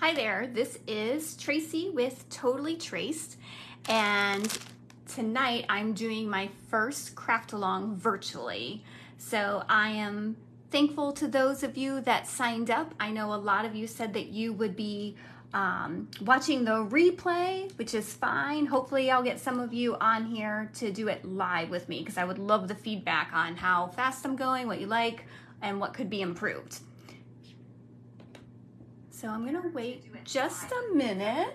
Hi there, this is Tracy with Totally Traced, and tonight I'm doing my first craft along virtually. So I am thankful to those of you that signed up. I know a lot of you said that you would be watching the replay, which is fine. Hopefully I'll get some of you on here to do it live with me because I would love the feedback on how fast I'm going, what you like, and what could be improved. So I'm gonna wait just a minute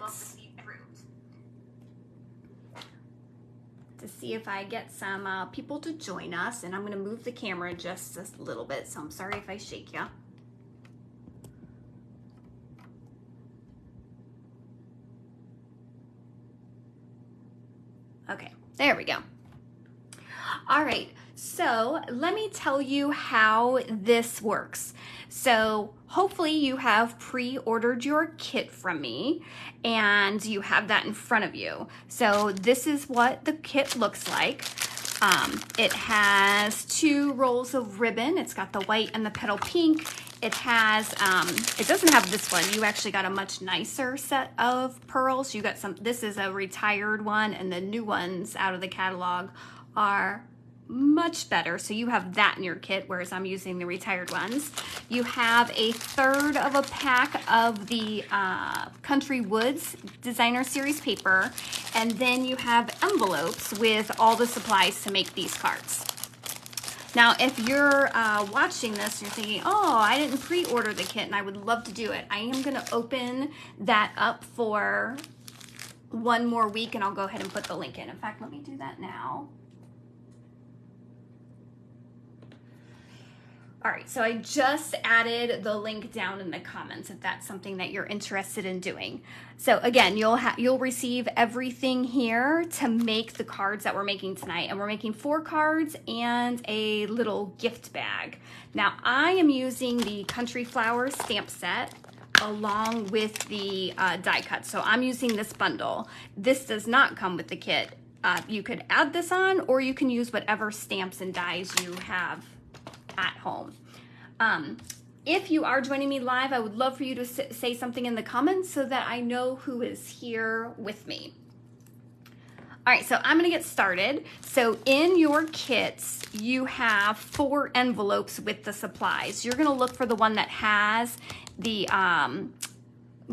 to see if I get some people to join us, and I'm gonna move the camera just a little bit, so I'm sorry if I shake you. Okay, there we go. All right, so let me tell you how this works. So hopefully you have pre-ordered your kit from me and you have that in front of you. So this is what the kit looks like. It has 2 rolls of ribbon. It's got the white and the petal pink. It has, it doesn't have this one. You actually got a much nicer set of pearls. You got some, this is a retired one, and the new ones out of the catalog are much better. So you have that in your kit, whereas I'm using the retired ones. You have a 1/3 of a pack of the Country Woods Designer Series paper, and then you have envelopes with all the supplies to make these cards. Now, if you're watching this, you're thinking, oh, I didn't pre-order the kit and I would love to do it. I am gonna open that up for 1 more week and I'll go ahead and put the link in. In fact, let me do that now. All right, so I just added the link down in the comments if that's something that you're interested in doing. So again, you'll receive everything here to make the cards that we're making tonight. And we're making 4 cards and a little gift bag. Now I am using the Country Flowers stamp set along with the die cut. So I'm using this bundle. This does not come with the kit. You could add this on, or you can use whatever stamps and dies you have at home. If you are joining me live, I would love for you to say something in the comments so that I know who is here with me. All right, so I'm gonna get started. So in your kits, you have 4 envelopes with the supplies. You're gonna look for the one that has the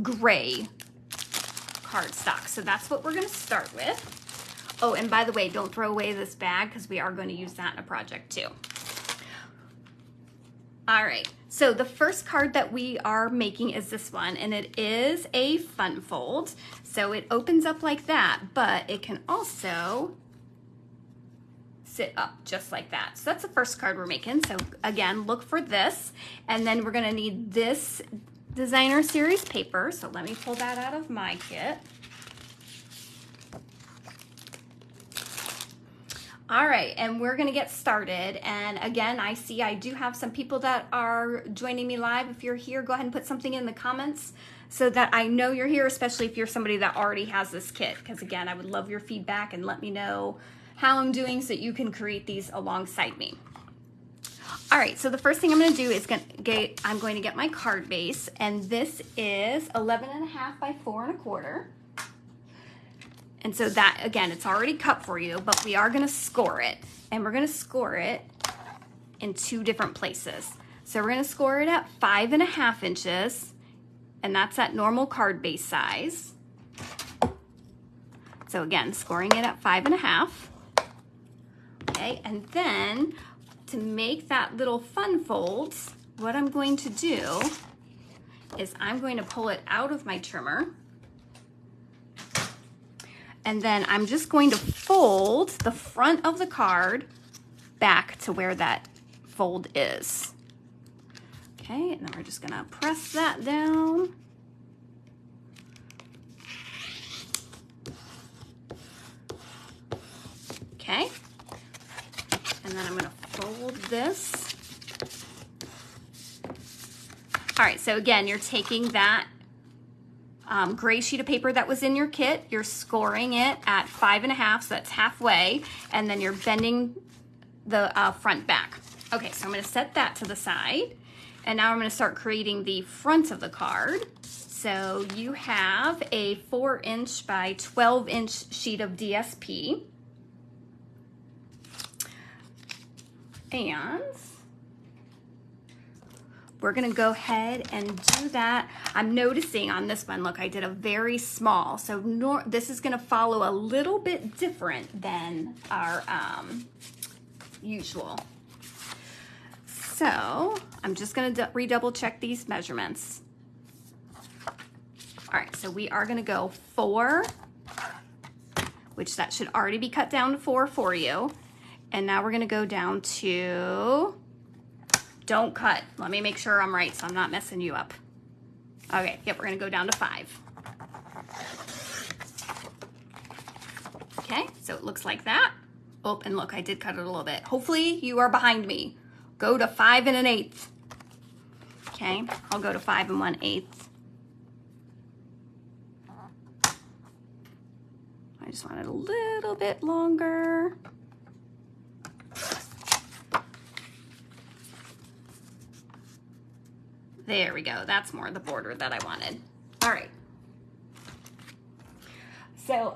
gray cardstock. So that's what we're gonna start with. Oh, and by the way, don't throw away this bag because we are going to use that in a project too. All right, so the first card that we are making is this one, and it is a fun fold. So it opens up like that, but it can also sit up just like that. So that's the first card we're making. So again, look for this, and then we're gonna need this Designer Series paper. So let me pull that out of my kit. All right, and we're gonna get started. And again, I see I do have some people that are joining me live. If you're here, go ahead and put something in the comments so that I know you're here, especially if you're somebody that already has this kit. Because again, I would love your feedback and let me know how I'm doing so that you can create these alongside me. All right, so the first thing I'm gonna do is I'm going to get my card base, and this is 11.5 by 4 1/4. And so that, again, it's already cut for you, but we are gonna score it. And we're gonna score it in 2 different places. So we're gonna score it at 5.5 inches, and that's at normal card base size. So again, scoring it at 5.5. Okay, and then to make that little fun fold, what I'm going to do is I'm going to pull it out of my trimmer. And then I'm just going to fold the front of the card back to where that fold is. Okay, and then we're just gonna press that down. Okay, and then I'm gonna fold this. All right, so again, you're taking that gray sheet of paper that was in your kit, you're scoring it at 5.5, so that's halfway, and then you're bending the front back. Okay, so I'm gonna set that to the side, And now I'm going to start creating the front of the card. So you have a 4" by 12" sheet of DSP. And we're going to go ahead and do that. I'm noticing on this one, look, I did a very small. So this is going to follow a little bit different than our usual. So I'm just going to redouble check these measurements. All right, so we are going to go 4, which that should already be cut down to 4 for you. And now we're going to go down to, don't cut. Let me make sure I'm right so I'm not messing you up. Okay, yep, we're going to go down to 5. Okay, so it looks like that. Oh, and look, I did cut it a little bit. Hopefully you are behind me. Go to 5 1/8. Okay, I'll go to 5 1/8. I just want it a little bit longer. There we go. That's more the border that I wanted. All right. So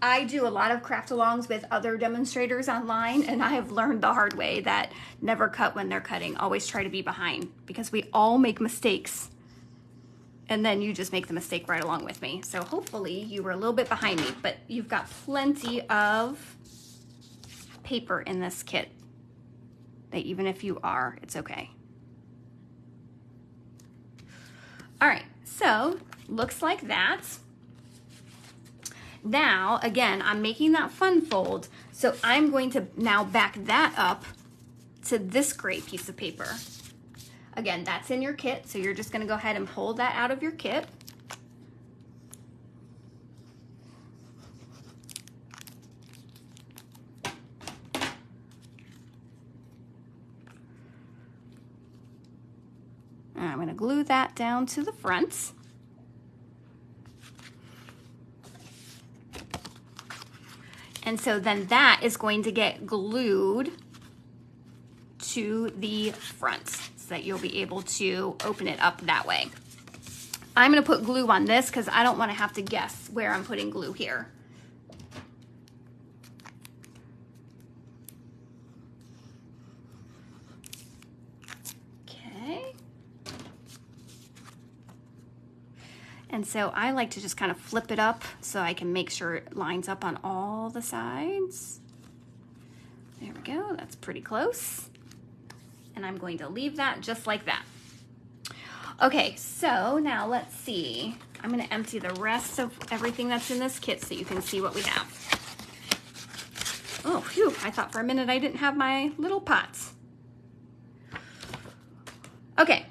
I do a lot of craft alongs with other demonstrators online, and I have learned the hard way that never cut when they're cutting. Always try to be behind, because we all make mistakes. And then you just make the mistake right along with me. So hopefully you were a little bit behind me, but you've got plenty of paper in this kit that even if you are, it's okay. All right, so looks like that. Now, again, I'm making that fun fold, so I'm going to now back that up to this gray piece of paper. Again, that's in your kit, so you're just going to go ahead and pull that out of your kit. And I'm going to glue that down to the front. And so then that is going to get glued to the front so that you'll be able to open it up that way. I'm going to put glue on this because I don't want to have to guess where I'm putting glue here. Okay. And so I like to just kind of flip it up so I can make sure it lines up on all the sides. There we go, that's pretty close. And I'm going to leave that just like that. Okay, so now let's see. I'm going to empty the rest of everything that's in this kit so you can see what we have. Oh, phew, I thought for a minute I didn't have my little pots. Okay,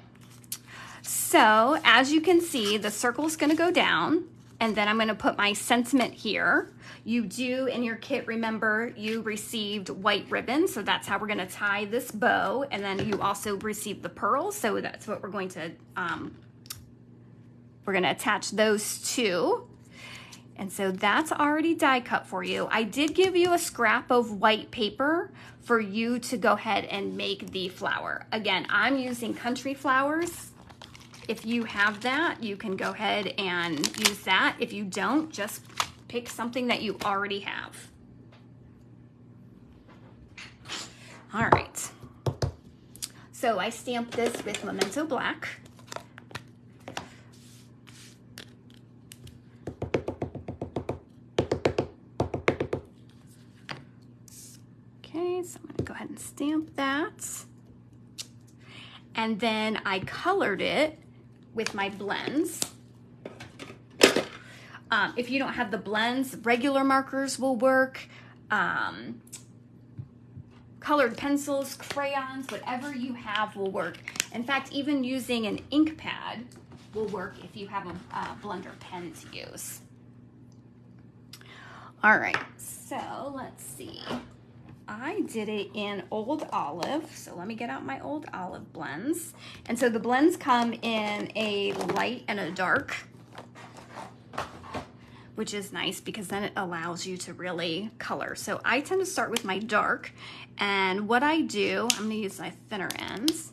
so as you can see, the circle's going to go down, and then I'm going to put my sentiment here. You do, in your kit, remember, you received white ribbon, so that's how we're going to tie this bow, and then you also received the pearls, so that's what we're going to attach those to. And so that's already die cut for you. I did give you a scrap of white paper for you to go ahead and make the flower. Again, I'm using Country flowers. If you have that, you can go ahead and use that. If you don't, just pick something that you already have. All right. So I stamped this with Memento Black. Okay, so I'm going to go ahead and stamp that. And then I colored it with my blends. If you don't have the blends, regular markers will work. Colored pencils, crayons, whatever you have will work. In fact, even using an ink pad will work if you have a blender pen to use. All right, so let's see. I did it in Old Olive, so let me get out my Old Olive blends. And so the blends come in a light and a dark, which is nice because then it allows you to really color. So I tend to start with my dark, and what I do, I'm gonna use my thinner ends.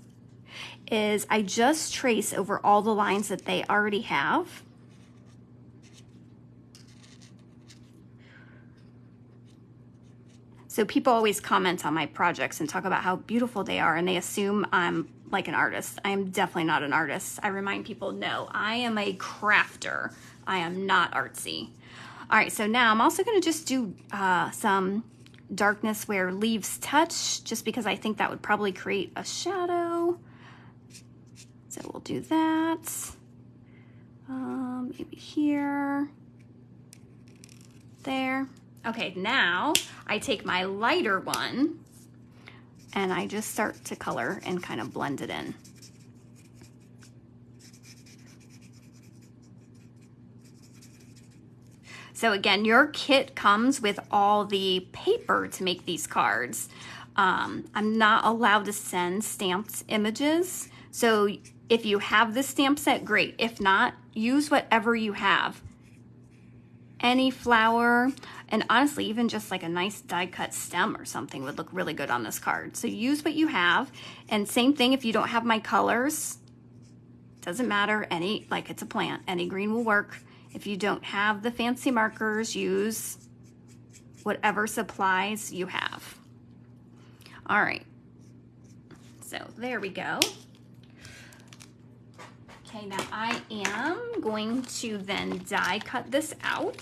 is I just trace over all the lines that they already have. So people always comment on my projects and talk about how beautiful they are, and they assume I'm like an artist. I am definitely not an artist. I remind people, no, I am a crafter. I am not artsy. All right, so now I'm also gonna just do some darkness where leaves touch, just because I think that would probably create a shadow. So we'll do that. Maybe here, there. Okay, now I take my lighter one and I just start to color and kind of blend it in. So again, your kit comes with all the paper to make these cards. I'm not allowed to send stamped images. So if you have this stamp set, great. If not, use whatever you have. Any flower, and honestly, even just like a nice die cut stem or something would look really good on this card. So use what you have. And same thing, if you don't have my colors, doesn't matter, like it's a plant, any green will work. If you don't have the fancy markers, use whatever supplies you have. All right, so there we go. Okay, now I am going to then die cut this out.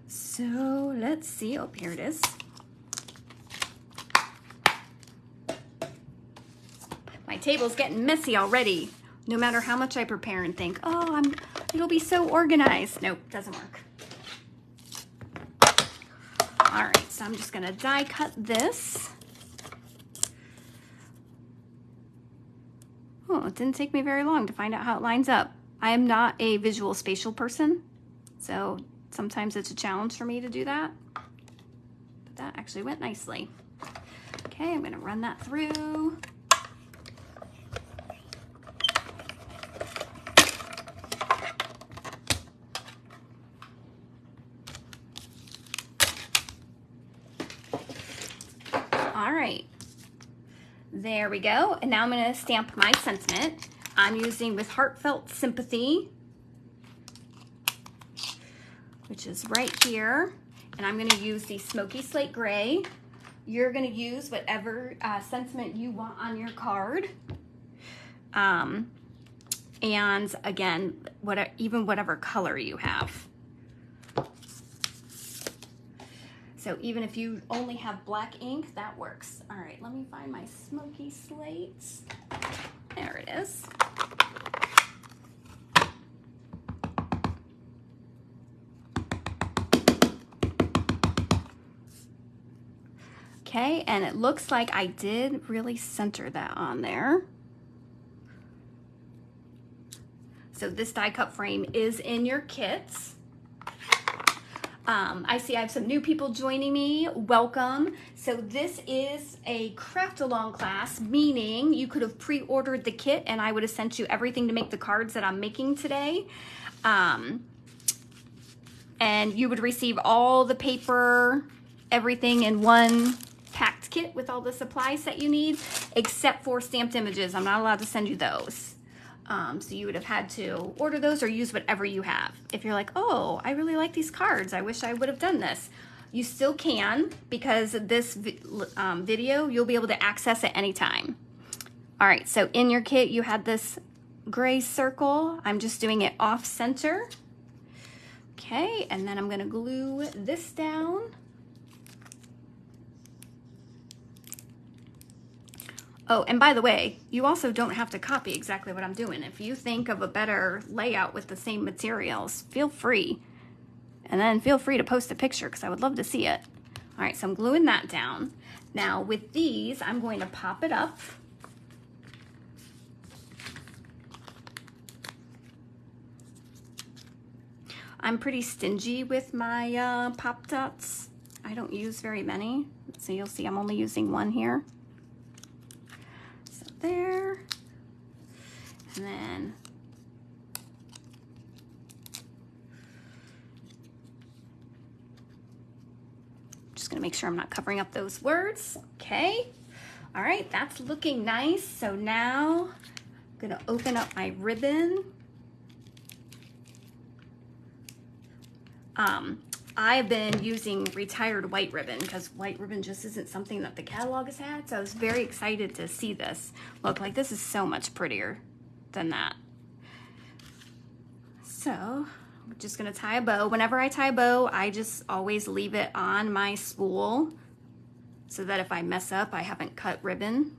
So let's see, oh, here it is. My table's getting messy already. No matter how much I prepare and think, oh, it'll be so organized. Nope, doesn't work. All right, so I'm just gonna die cut this. Oh, it didn't take me very long to find out how it lines up. I am not a visual spatial person, so sometimes it's a challenge for me to do that. But that actually went nicely. Okay, I'm gonna run that through. All right. There we go. And now I'm going to stamp my sentiment. I'm using with Heartfelt Sympathy, which is right here. And I'm going to use the Smoky Slate Gray. You're going to use whatever sentiment you want on your card. And again, even whatever color you have. So even if you only have black ink, that works. All right, let me find my Smoky Slate. There it is. Okay, and it looks like I did really center that on there. So this die cut frame is in your kits. I see I have some new people joining me. Welcome. So this is a craft along class, meaning you could have pre-ordered the kit and I would have sent you everything to make the cards that I'm making today. And you would receive all the paper, everything in one packed kit with all the supplies that you need, except for stamped images. I'm not allowed to send you those. So you would have had to order those or use whatever you have. If you're like, oh, I really like these cards, I wish I would have done this. You still can, because this video, you'll be able to access at any time. All right, so in your kit, you had this gray circle. I'm just doing it off center. Okay, and then I'm gonna glue this down. Oh, and by the way, you also don't have to copy exactly what I'm doing. If you think of a better layout with the same materials, feel free. And then feel free to post a picture because I would love to see it. All right, so I'm gluing that down. Now with these, I'm going to pop it up. I'm pretty stingy with my pop dots. I don't use very many. So you'll see I'm only using one here. There, and then just gonna make sure I'm not covering up those words. Okay, All right, that's looking nice. So now I'm gonna open up my ribbon. I've been using retired white ribbon because white ribbon just isn't something that the catalog has had. So I was very excited to see this. Look, like this is so much prettier than that. So I'm just gonna tie a bow. Whenever I tie a bow, I just always leave it on my spool so that if I mess up, I haven't cut ribbon.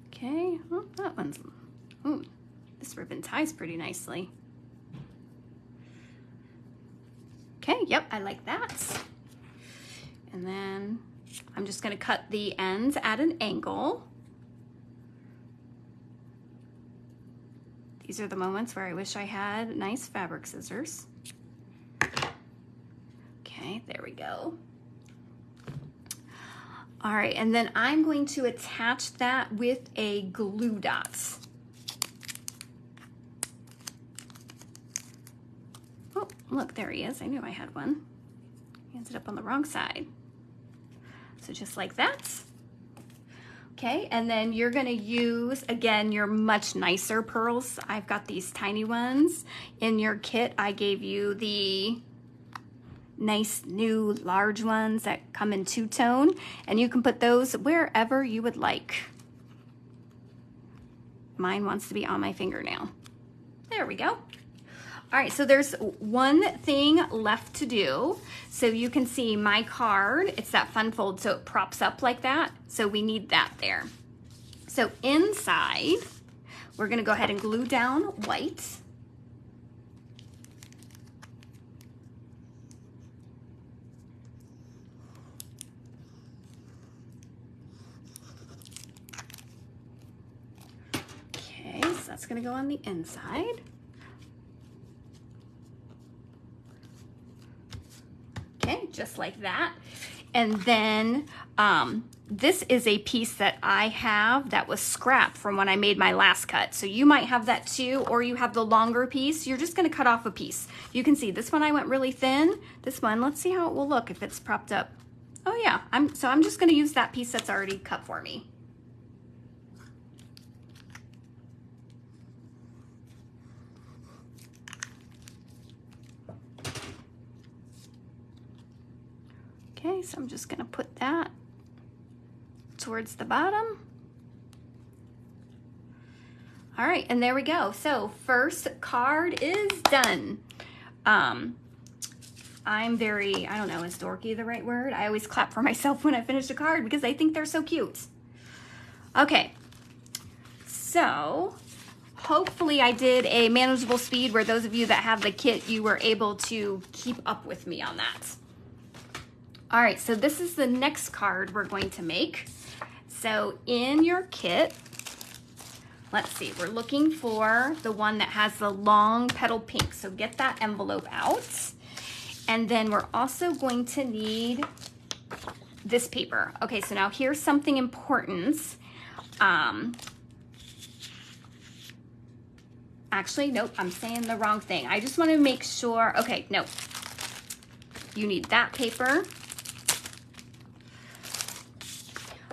Okay, well, that one's, ooh, this ribbon ties pretty nicely. Okay, yep, I like that. And then I'm just gonna cut the ends at an angle. These are the moments where I wish I had nice fabric scissors. Okay, there we go. All right, and then I'm going to attach that with a glue dot. Oh, look, there he is. I knew I had one. He ended up on the wrong side. So just like that. Okay, and then you're gonna use, again, your much nicer pearls. I've got these tiny ones. In your kit, I gave you the nice new large ones that come in two-tone, and you can put those wherever you would like. Mine wants to be on my fingernail. There we go. All right, so there's one thing left to do. So you can see my card, it's that fun fold, so it props up like that. So we need that there. So inside, we're gonna go ahead and glue down white. Okay, so that's gonna go on the inside. Okay, just like that. And then this is a piece that I have that was scrapped from when I made my last cut. So you might have that too, or you have the longer piece. You're just gonna cut off a piece. You can see this one I went really thin. This one, let's see how it will look if it's propped up. Oh yeah, I'm just gonna use that piece that's already cut for me. Okay, so I'm just gonna put that towards the bottom. All right, and there we go. So first card is done. I'm very, I don't know, is dorky the right word? I always clap for myself when I finish a card because I think they're so cute. Okay, so hopefully I did a manageable speed where those of you that have the kit, you were able to keep up with me on that. All right, so this is the next card we're going to make. So in your kit, let's see, we're looking for the one that has the long petal pink. So get that envelope out. And then we're also going to need this paper. Okay, so now here's something important. Actually, nope, I'm saying the wrong thing. I just want to make sure, okay, no. You need that paper.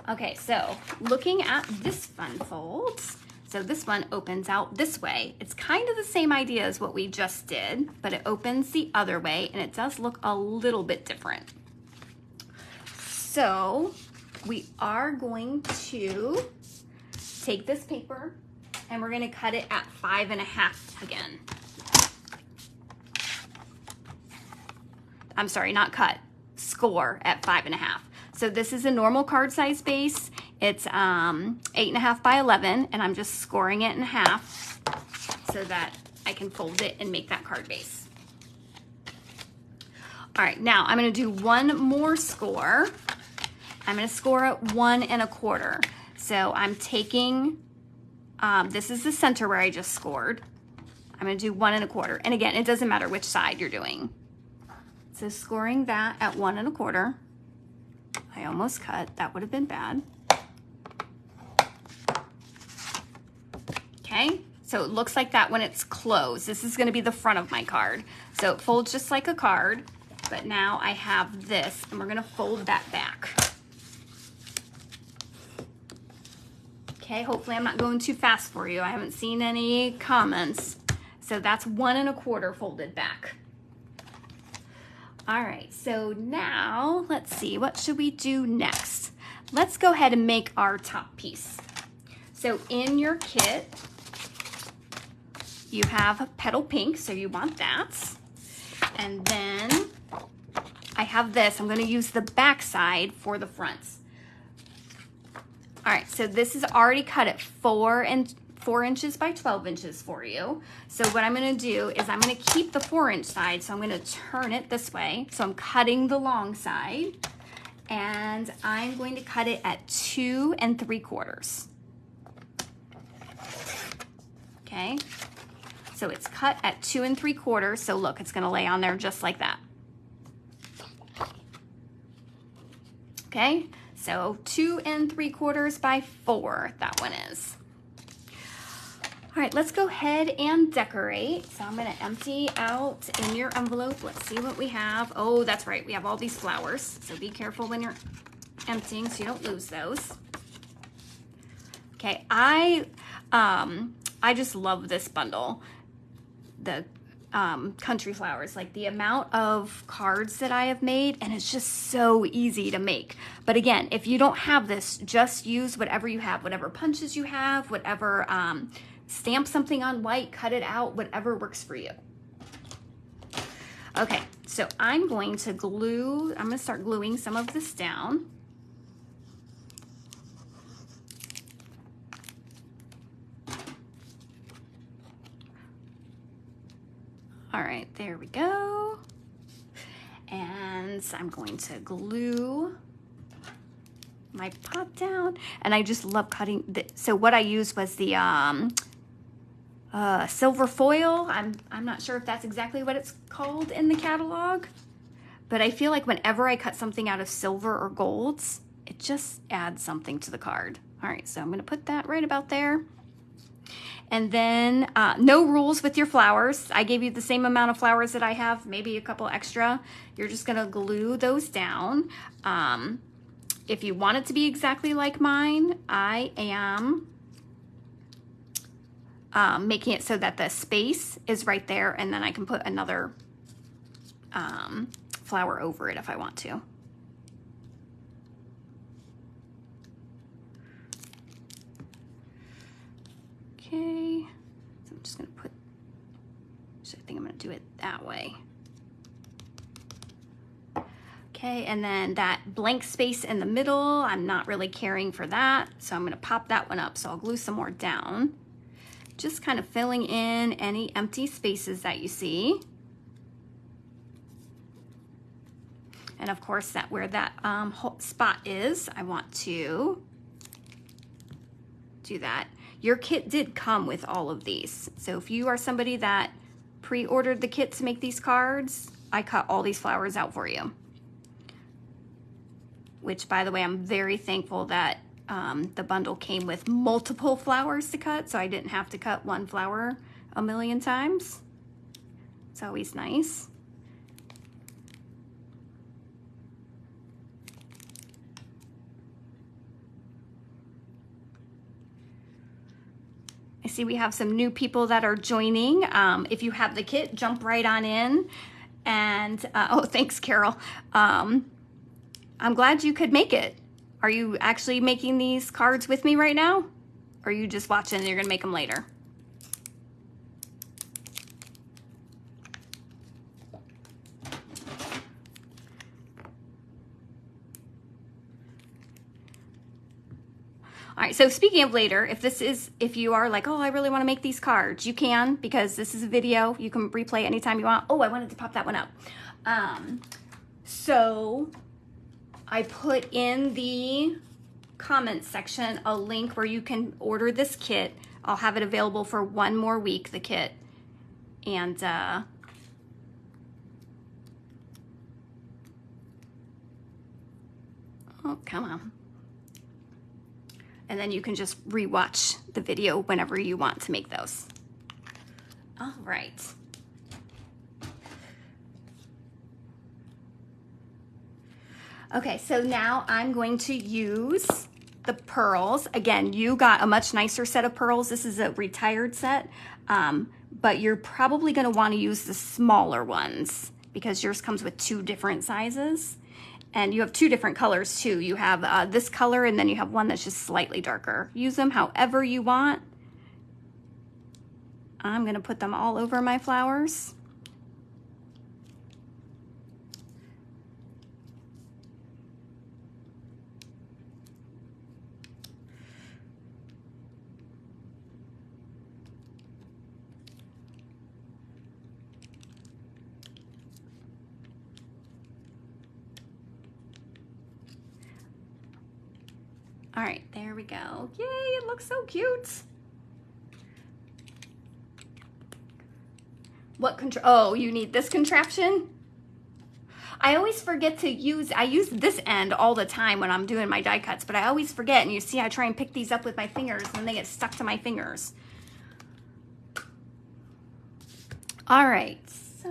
Okay, so looking at this fun fold, so this one opens out this way. It's kind of the same idea as what we just did, but it opens the other way and it does look a little bit different. So we are going to take this paper and we're gonna cut it at 5.5 again. I'm sorry, not cut, score at 5.5. So this is a normal card size base. It's 8.5 by 11, and I'm just scoring it in half so that I can fold it and make that card base. All right, now I'm gonna do one more score. I'm gonna score at 1 1/4. So I'm taking, this is the center where I just scored. I'm gonna do 1 1/4. And again, it doesn't matter which side you're doing. So scoring that at 1 1/4. I almost cut, that would have been bad. Okay, so it looks like that when it's closed. This is gonna be the front of my card. So it folds just like a card, but now I have this and we're gonna fold that back. Okay, hopefully I'm not going too fast for you. I haven't seen any comments. So that's 1 1/4 folded back. All right, so now let's see, what should we do next? Let's go ahead and make our top piece. So in your kit, you have petal pink, so you want that. And then I have this, I'm gonna use the back side for the fronts. All right, so this is already cut at 4 inches by 12 inches for you. So what I'm gonna do is I'm gonna keep the 4-inch side, so I'm gonna turn it this way. So I'm cutting the long side, and I'm going to cut it at 2 3/4. Okay, so it's cut at 2 3/4. So look, it's gonna lay on there just like that. Okay, so 2 3/4 by 4, that one is. All right, let's go ahead and decorate. So I'm gonna empty out in your envelope. Let's see what we have. Oh, that's right, we have all these flowers. So be careful when you're emptying so you don't lose those. Okay, I just love this bundle. The country flowers, like the amount of cards that I have made, and it's just so easy to make. But again, if you don't have this, just use whatever you have, whatever punches you have, whatever, stamp something on white, cut it out, whatever works for you. Okay, so I'm going to start gluing some of this down. All right, there we go. And I'm going to glue my pot down. And I just love cutting. So what I used was the silver foil. I'm not sure if that's exactly what it's called in the catalog. But I feel like whenever I cut something out of silver or golds, it just adds something to the card. All right, so I'm going to put that right about there. And then no rules with your flowers. I gave you the same amount of flowers that I have, maybe a couple extra. You're just gonna glue those down. If you want it to be exactly like mine, I am making it so that the space is right there, and then I can put another flower over it if I want to. Okay, so I'm just gonna I think I'm gonna do it that way. Okay, and then that blank space in the middle, I'm not really caring for that, so I'm gonna pop that one up. So I'll glue some more down, just kind of filling in any empty spaces that you see. And of course, that where that whole spot is, I want to do that. Your kit did come with all of these. So if you are somebody that pre-ordered the kit to make these cards, I cut all these flowers out for you. Which, by the way, I'm very thankful that the bundle came with multiple flowers to cut, so I didn't have to cut one flower a million times. It's always nice. I see we have some new people that are joining. If you have the kit, jump right on in. And, oh, thanks, Carol. I'm glad you could make it. Are you actually making these cards with me right now? Or are you just watching and you're gonna make them later? All right, so speaking of later, if you are like, oh, I really want to make these cards, you can, because this is a video. You can replay anytime you want. Oh, I wanted to pop that one up. So I put in the comments section a link where you can order this kit. I'll have it available for 1 more week, the kit. And oh, come on. And then you can just rewatch the video whenever you want to make those. All right. Okay, so now I'm going to use the pearls. Again, you got a much nicer set of pearls. This is a retired set, but you're probably gonna wanna use the smaller ones because yours comes with 2 different sizes. And you have 2 different colors too. You have this color and then you have one that's just slightly darker. Use them however you want. I'm gonna put them all over my flowers. All right, there we go. Yay, it looks so cute. What oh, you need this contraption? I always forget to use, I use this end all the time when I'm doing my die cuts, but I always forget, and you see I try and pick these up with my fingers and then they get stuck to my fingers. All right, so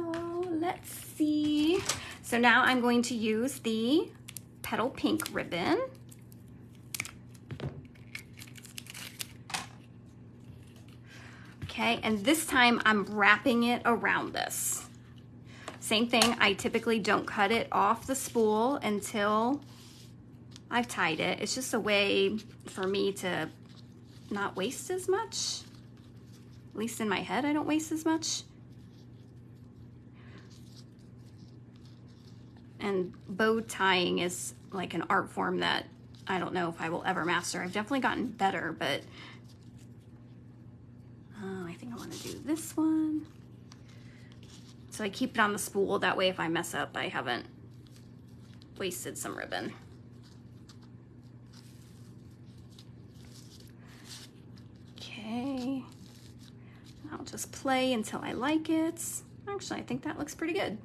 let's see. So now I'm going to use the petal pink ribbon. Okay, and this time I'm wrapping it around this. Same thing, I typically don't cut it off the spool until I've tied it. It's just a way for me to not waste as much. At least in my head, I don't waste as much. And bow tying is like an art form that I don't know if I will ever master. I've definitely gotten better, but I think I want to do this one. So I keep it on the spool. That way if I mess up, I haven't wasted some ribbon. Okay. I'll just play until I like it. Actually, I think that looks pretty good.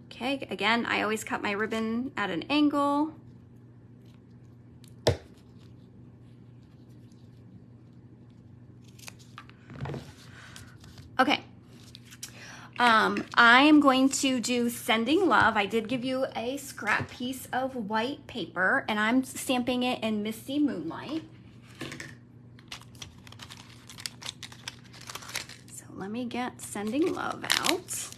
Okay, again, I always cut my ribbon at an angle. Okay, I am going to do Sending Love. I did give you a scrap piece of white paper and I'm stamping it in Misty Moonlight. So let me get Sending Love out.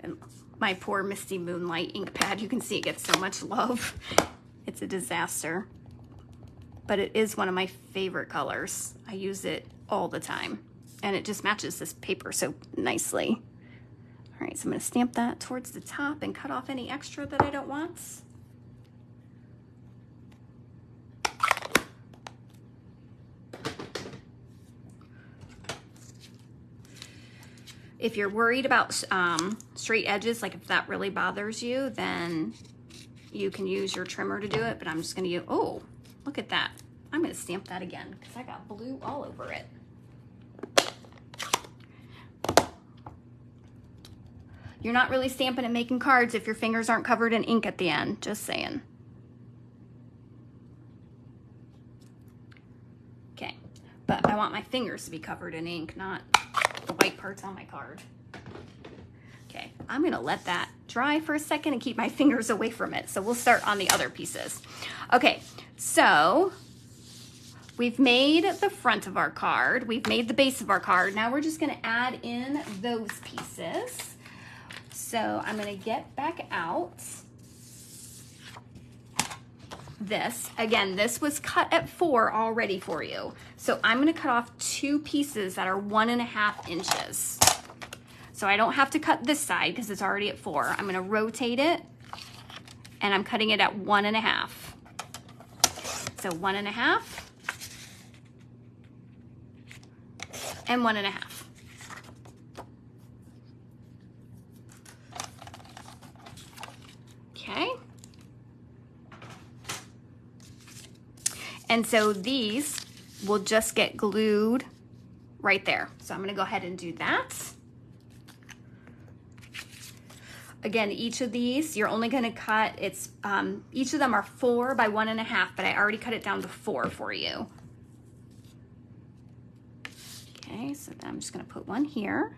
And my poor Misty Moonlight ink pad, you can see it gets so much love. It's a disaster, but it is one of my favorite colors. I use it all the time and it just matches this paper so nicely. All right, so I'm gonna stamp that towards the top and cut off any extra that I don't want. If you're worried about straight edges, like if that really bothers you, then you can use your trimmer to do it, but I'm just gonna use, oh, look at that. I'm gonna stamp that again because I got blue all over it. You're not really stamping and making cards if your fingers aren't covered in ink at the end, just saying. Okay, but I want my fingers to be covered in ink, not the white parts on my card. Okay, I'm gonna let that dry for a second and keep my fingers away from it. So we'll start on the other pieces. Okay, so we've made the front of our card. We've made the base of our card. Now we're just gonna add in those pieces. So I'm gonna get back out this. Again, this was cut at 4 already for you. So I'm gonna cut off 2 pieces that are 1.5 inches. So I don't have to cut this side because it's already at 4. I'm gonna rotate it and I'm cutting it at 1.5. So 1.5 and 1.5. Okay. And so these will just get glued right there. So I'm gonna go ahead and do that. Again, each of these, you're only gonna cut, it's each of them are 4 by 1.5, but I already cut it down to 4 for you. Okay, so then I'm just gonna put one here.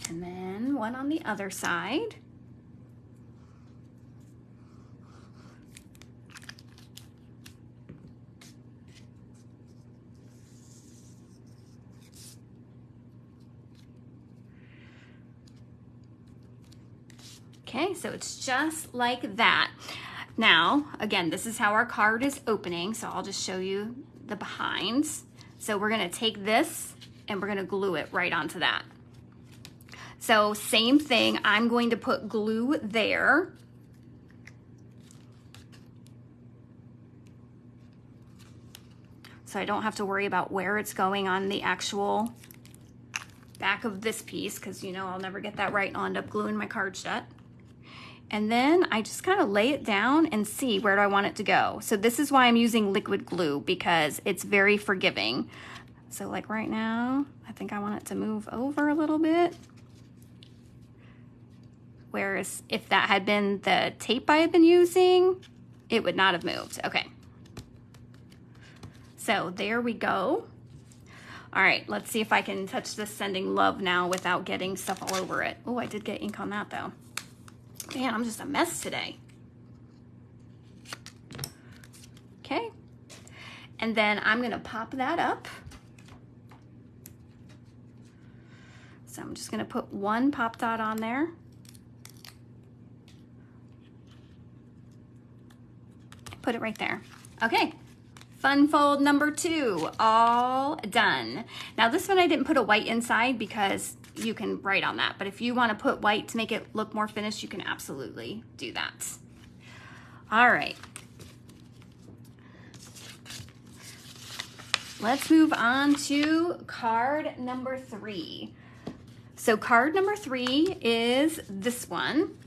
And then one on the other side. Okay, so it's just like that. Now, again, this is how our card is opening, so I'll just show you the behinds. So we're gonna take this and we're gonna glue it right onto that. So same thing, I'm going to put glue there. So I don't have to worry about where it's going on the actual back of this piece, because you know I'll never get that right and I'll end up gluing my card shut. And then I just kind of lay it down and see where do I want it to go. So this is why I'm using liquid glue, because it's very forgiving. So like right now, I think I want it to move over a little bit. Whereas if that had been the tape I had been using, it would not have moved. Okay. So there we go. All right, let's see if I can touch this sending love now without getting stuff all over it. Oh, I did get ink on that though. Man, I'm just a mess today. Okay. And then I'm gonna pop that up. So I'm just gonna put one pop dot on there. Put it right there. Okay. Fun fold number 2, all done. Now this one I didn't put a white inside because you can write on that, but if you want to put white to make it look more finished, you can absolutely do that. All right. Let's move on to card number 3. So card number 3 is this one.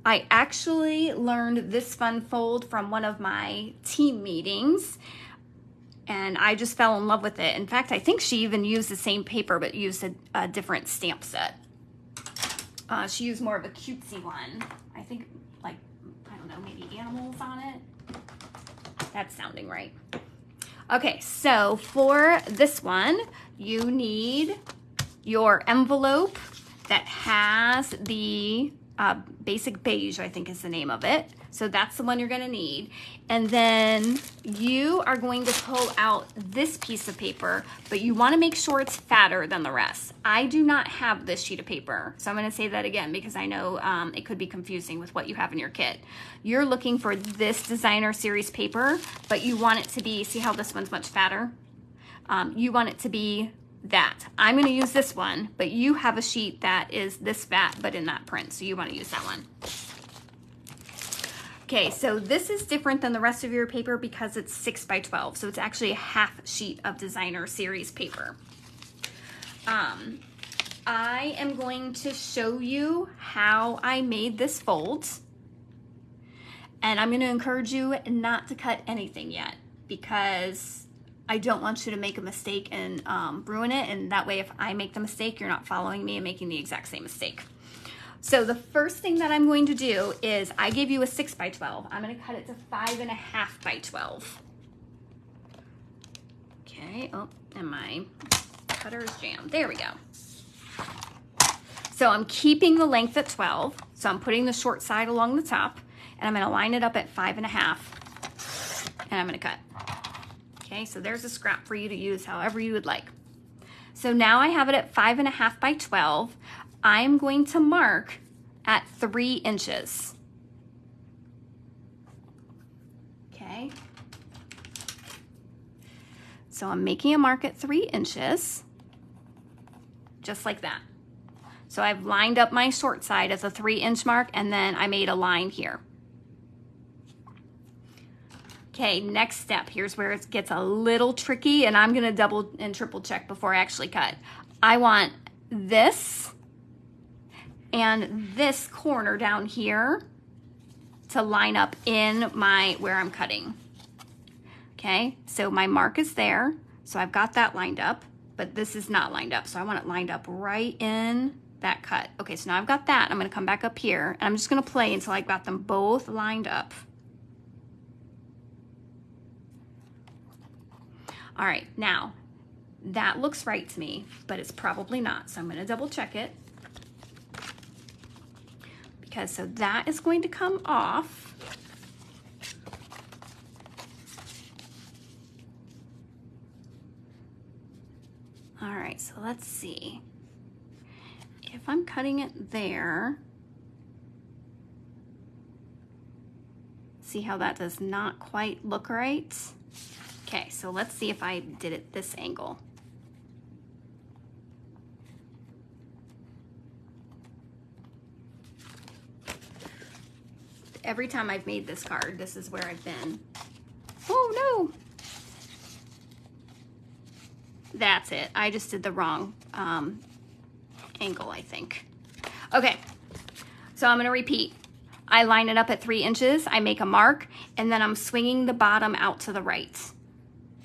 I actually learned this fun fold from one of my team meetings, and I just fell in love with it. In fact, I think she even used the same paper, but used a different stamp set. She used more of a cutesy one. I think, like, I don't know, maybe animals on it. That's sounding right. Okay, so for this one, you need your envelope that has the basic beige, I think is the name of it. So that's the one you're gonna need. And then you are going to pull out this piece of paper, but you wanna make sure it's fatter than the rest. I do not have this sheet of paper. So I'm gonna say that again because I know it could be confusing with what you have in your kit. You're looking for this designer series paper, but you want it to be, see how this one's much fatter? You want it to be that. I'm going to use this one, but you have a sheet that is this fat but in that print, so you want to use that one. Okay, so this is different than the rest of your paper because it's 6 by 12, so it's actually a half sheet of designer series paper. I am going to show you how I made this fold, and I'm going to encourage you not to cut anything yet because I don't want you to make a mistake and ruin it, and that way if I make the mistake, you're not following me and making the exact same mistake. So the first thing that I'm going to do is, I gave you a 6 by 12. I'm gonna cut it to 5.5 by 12. Okay, oh, and my cutter is jammed. There we go. So I'm keeping the length at 12, so I'm putting the short side along the top, and I'm gonna line it up at 5.5, and I'm gonna cut. Okay, so there's a scrap for you to use however you would like. So now I have it at 5.5 by 12. I'm going to mark at 3 inches. Okay. So I'm making a mark at 3 inches, just like that. So I've lined up my short side as a 3-inch mark, and then I made a line here. Okay, next step, here's where it gets a little tricky, and I'm gonna double and triple check before I actually cut. I want this and this corner down here to line up in where I'm cutting. Okay, so my mark is there, so I've got that lined up, but this is not lined up, so I want it lined up right in that cut. Okay, so now I've got that. I'm gonna come back up here, and I'm just gonna play until I got them both lined up. All right, now, That looks right to me, but it's probably not. So I'm going to double check it. Because so that is going to come off. All right, so let's see. If I'm cutting it there, see how that does not quite look right? Okay, so let's see if I did it this angle. Every time I've made this card, this is where I've been. Oh no! That's it. I just did the wrong angle, I think. Okay, so I'm gonna repeat. I line it up at 3 inches, I make a mark, and then I'm swinging the bottom out to the right.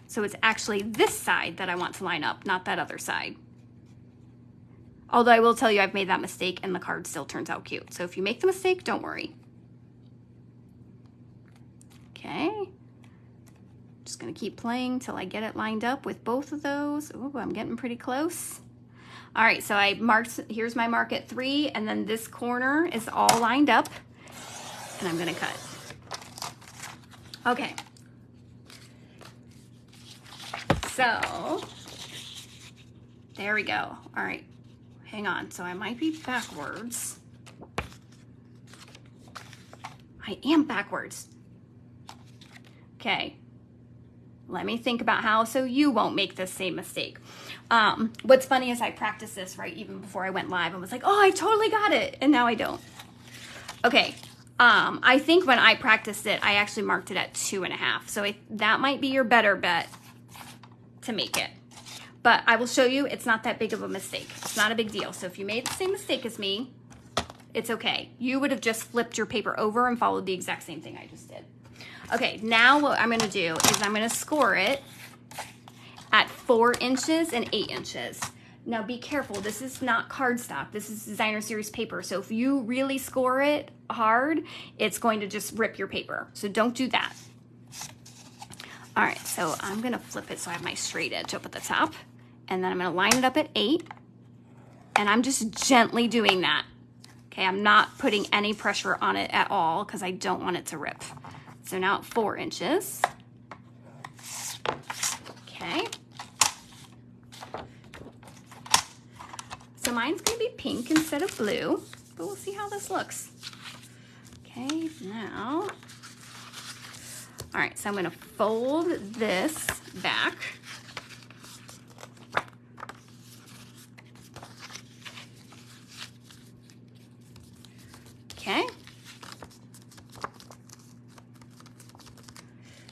So it's actually this side that I want to line up, not that other side. Although I will tell you I've made that mistake and the card still turns out cute. So if you make the mistake, don't worry. Okay. Just gonna keep playing till I get it lined up with both of those. Ooh, I'm getting pretty close. All right, so I marked, here's my mark at 3, and then this corner is all lined up, and I'm gonna cut. Okay. So, there we go. All right, hang on. So I might be backwards. I am backwards. Okay. Let me think about how so you won't make the same mistake. What's funny is I practiced this right even before I went live and was like, oh, I totally got it. And now I don't. Okay. I think when I practiced it, I actually marked it at 2.5. So that might be your better bet to make it. But I will show you it's not that big of a mistake. It's not a big deal. So if you made the same mistake as me, it's okay. You would have just flipped your paper over and followed the exact same thing I just did. Okay, now what I'm gonna do is I'm gonna score it at 4 inches and 8 inches. Now be careful, this is not cardstock, this is designer series paper. So if you really score it hard, it's going to just rip your paper. So don't do that. All right, so I'm gonna flip it so I have my straight edge up at the top, and then I'm gonna line it up at 8, and I'm just gently doing that. Okay, I'm not putting any pressure on it at all because I don't want it to rip. So now at 4 inches. Okay. So mine's gonna be pink instead of blue, but we'll see how this looks. Okay, now, all right, so I'm gonna fold this back. Okay.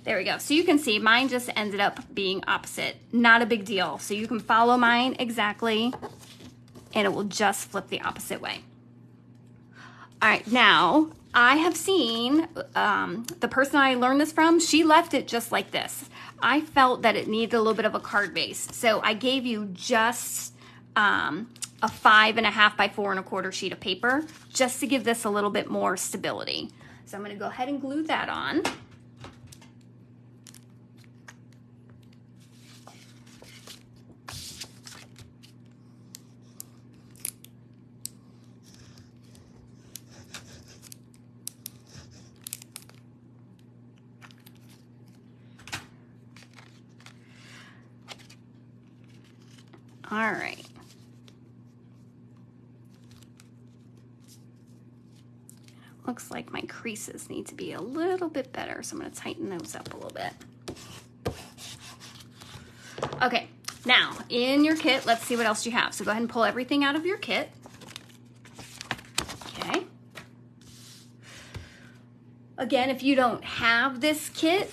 There we go. So you can see mine just ended up being opposite. Not a big deal. So you can follow mine exactly and it will just flip the opposite way. All right, now I have seen the person I learned this from, she left it just like this. I felt that it needed a little bit of a card base. So I gave you just a 5.5 by 4 1/4 sheet of paper just to give this a little bit more stability. So I'm gonna go ahead and glue that on. All right. Looks like my creases need to be a little bit better, so I'm going to tighten those up a little bit. Okay, now in your kit, let's see what else you have. So go ahead and pull everything out of your kit. Okay. Again, if you don't have this kit,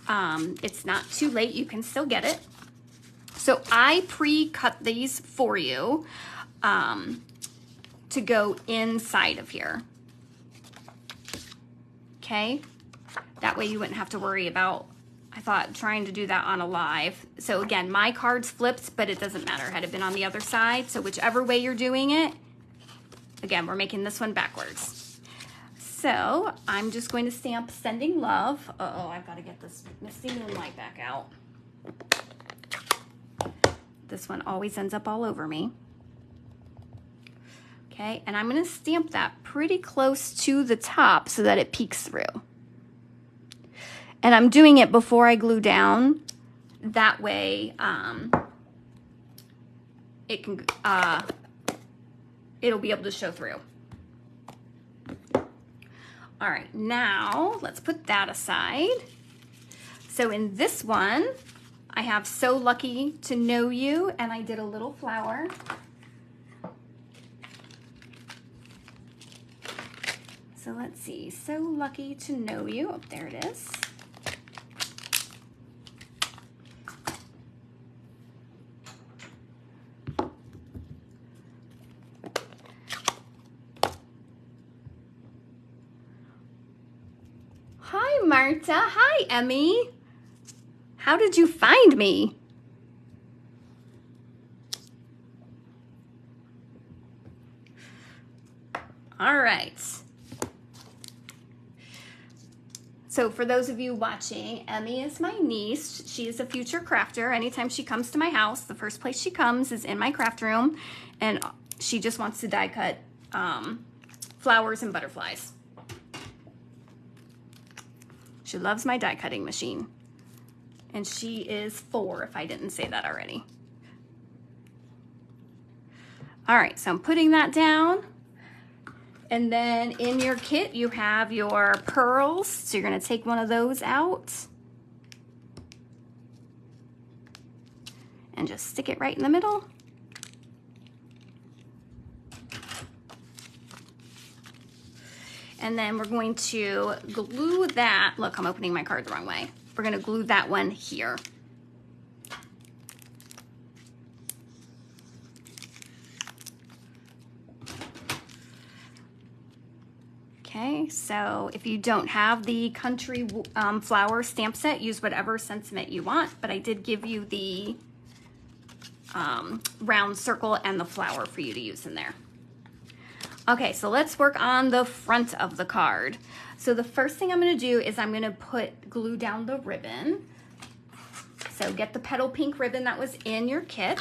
it's not too late. You can still get it. So I pre-cut these for you to go inside of here. Okay, that way you wouldn't have to worry about, I thought, trying to do that on a live. So again, my card's flipped, but it doesn't matter. Had it been on the other side, so whichever way you're doing it, again, we're making this one backwards. So I'm just going to stamp sending love. Uh-oh, I've got to get this misty moonlight back out. This one always ends up all over me. Okay, and I'm gonna stamp that pretty close to the top so that it peeks through. And I'm doing it before I glue down. That way, it can, it'll be able to show through. All right, now let's put that aside. So in this one, I have So Lucky to Know You, and I did a little flower. So let's see, So Lucky to Know You. Oh, there it is. Hi, Marta. Hi, Emmy. How did you find me? All right. So for those of you watching, Emmy is my niece. She is a future crafter. Anytime she comes to my house, the first place she comes is in my craft room, and she just wants to die cut flowers and butterflies. She loves my die cutting machine. And she is 4, if I didn't say that already. All right, so I'm putting that down. And then in your kit, you have your pearls. So you're gonna take one of those out and just stick it right in the middle. And then we're going to glue that. Look, I'm opening my card the wrong way. We're gonna glue that one here. Okay, so if you don't have the Country Flower stamp set, use whatever sentiment you want, but I did give you the round circle and the flower for you to use in there. Okay, so let's work on the front of the card. So the first thing I'm gonna do is I'm gonna glue down the ribbon. So get the petal pink ribbon that was in your kit.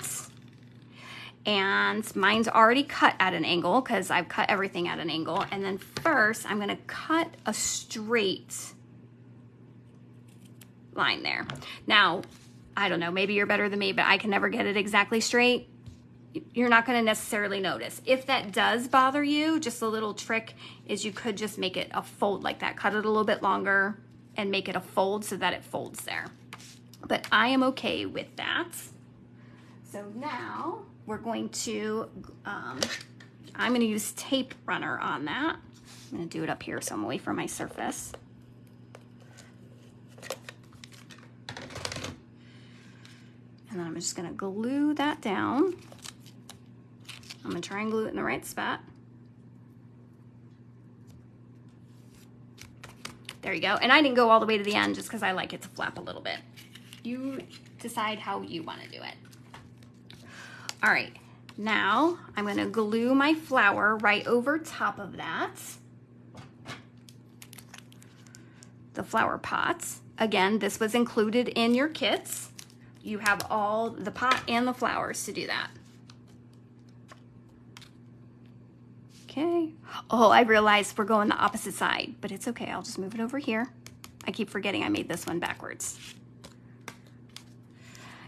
And mine's already cut at an angle because I've cut everything at an angle. And then first I'm gonna cut a straight line there. Now, I don't know, maybe you're better than me, but I can never get it exactly straight. You're not gonna necessarily notice. If that does bother you, just a little trick is you could just make it a fold like that. Cut it a little bit longer and make it a fold so that it folds there. But I am okay with that. So now we're going to, I'm gonna use tape runner on that. I'm gonna do it up here so I'm away from my surface. And then I'm just gonna glue that down. I'm gonna try and glue it in the right spot. There you go. And I didn't go all the way to the end just because I like it to flap a little bit. You decide how you want to do it. All right, now I'm gonna glue my flower right over top of that. The flower pots. Again, this was included in your kits. You have all the pot and the flowers to do that. Okay. Oh, I realized we're going the opposite side, but it's okay. I'll just move it over here. I keep forgetting I made this one backwards.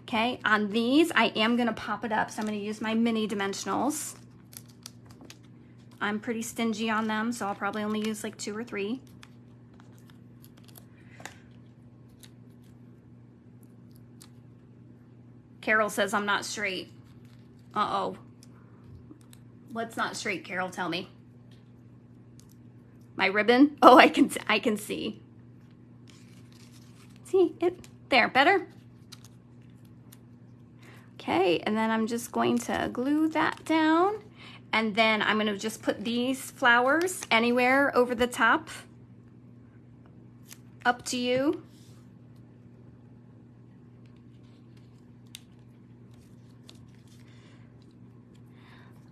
Okay, on these, I am gonna pop it up. So I'm gonna use my mini dimensionals. I'm pretty stingy on them, so I'll probably only use like 2 or 3. Carol says I'm not straight. Uh-oh. What's not straight, Carol? Tell me. My ribbon? Oh, I can see. See it? There, better? Okay, and then I'm just going to glue that down. And then I'm gonna just put these flowers anywhere over the top. Up to you.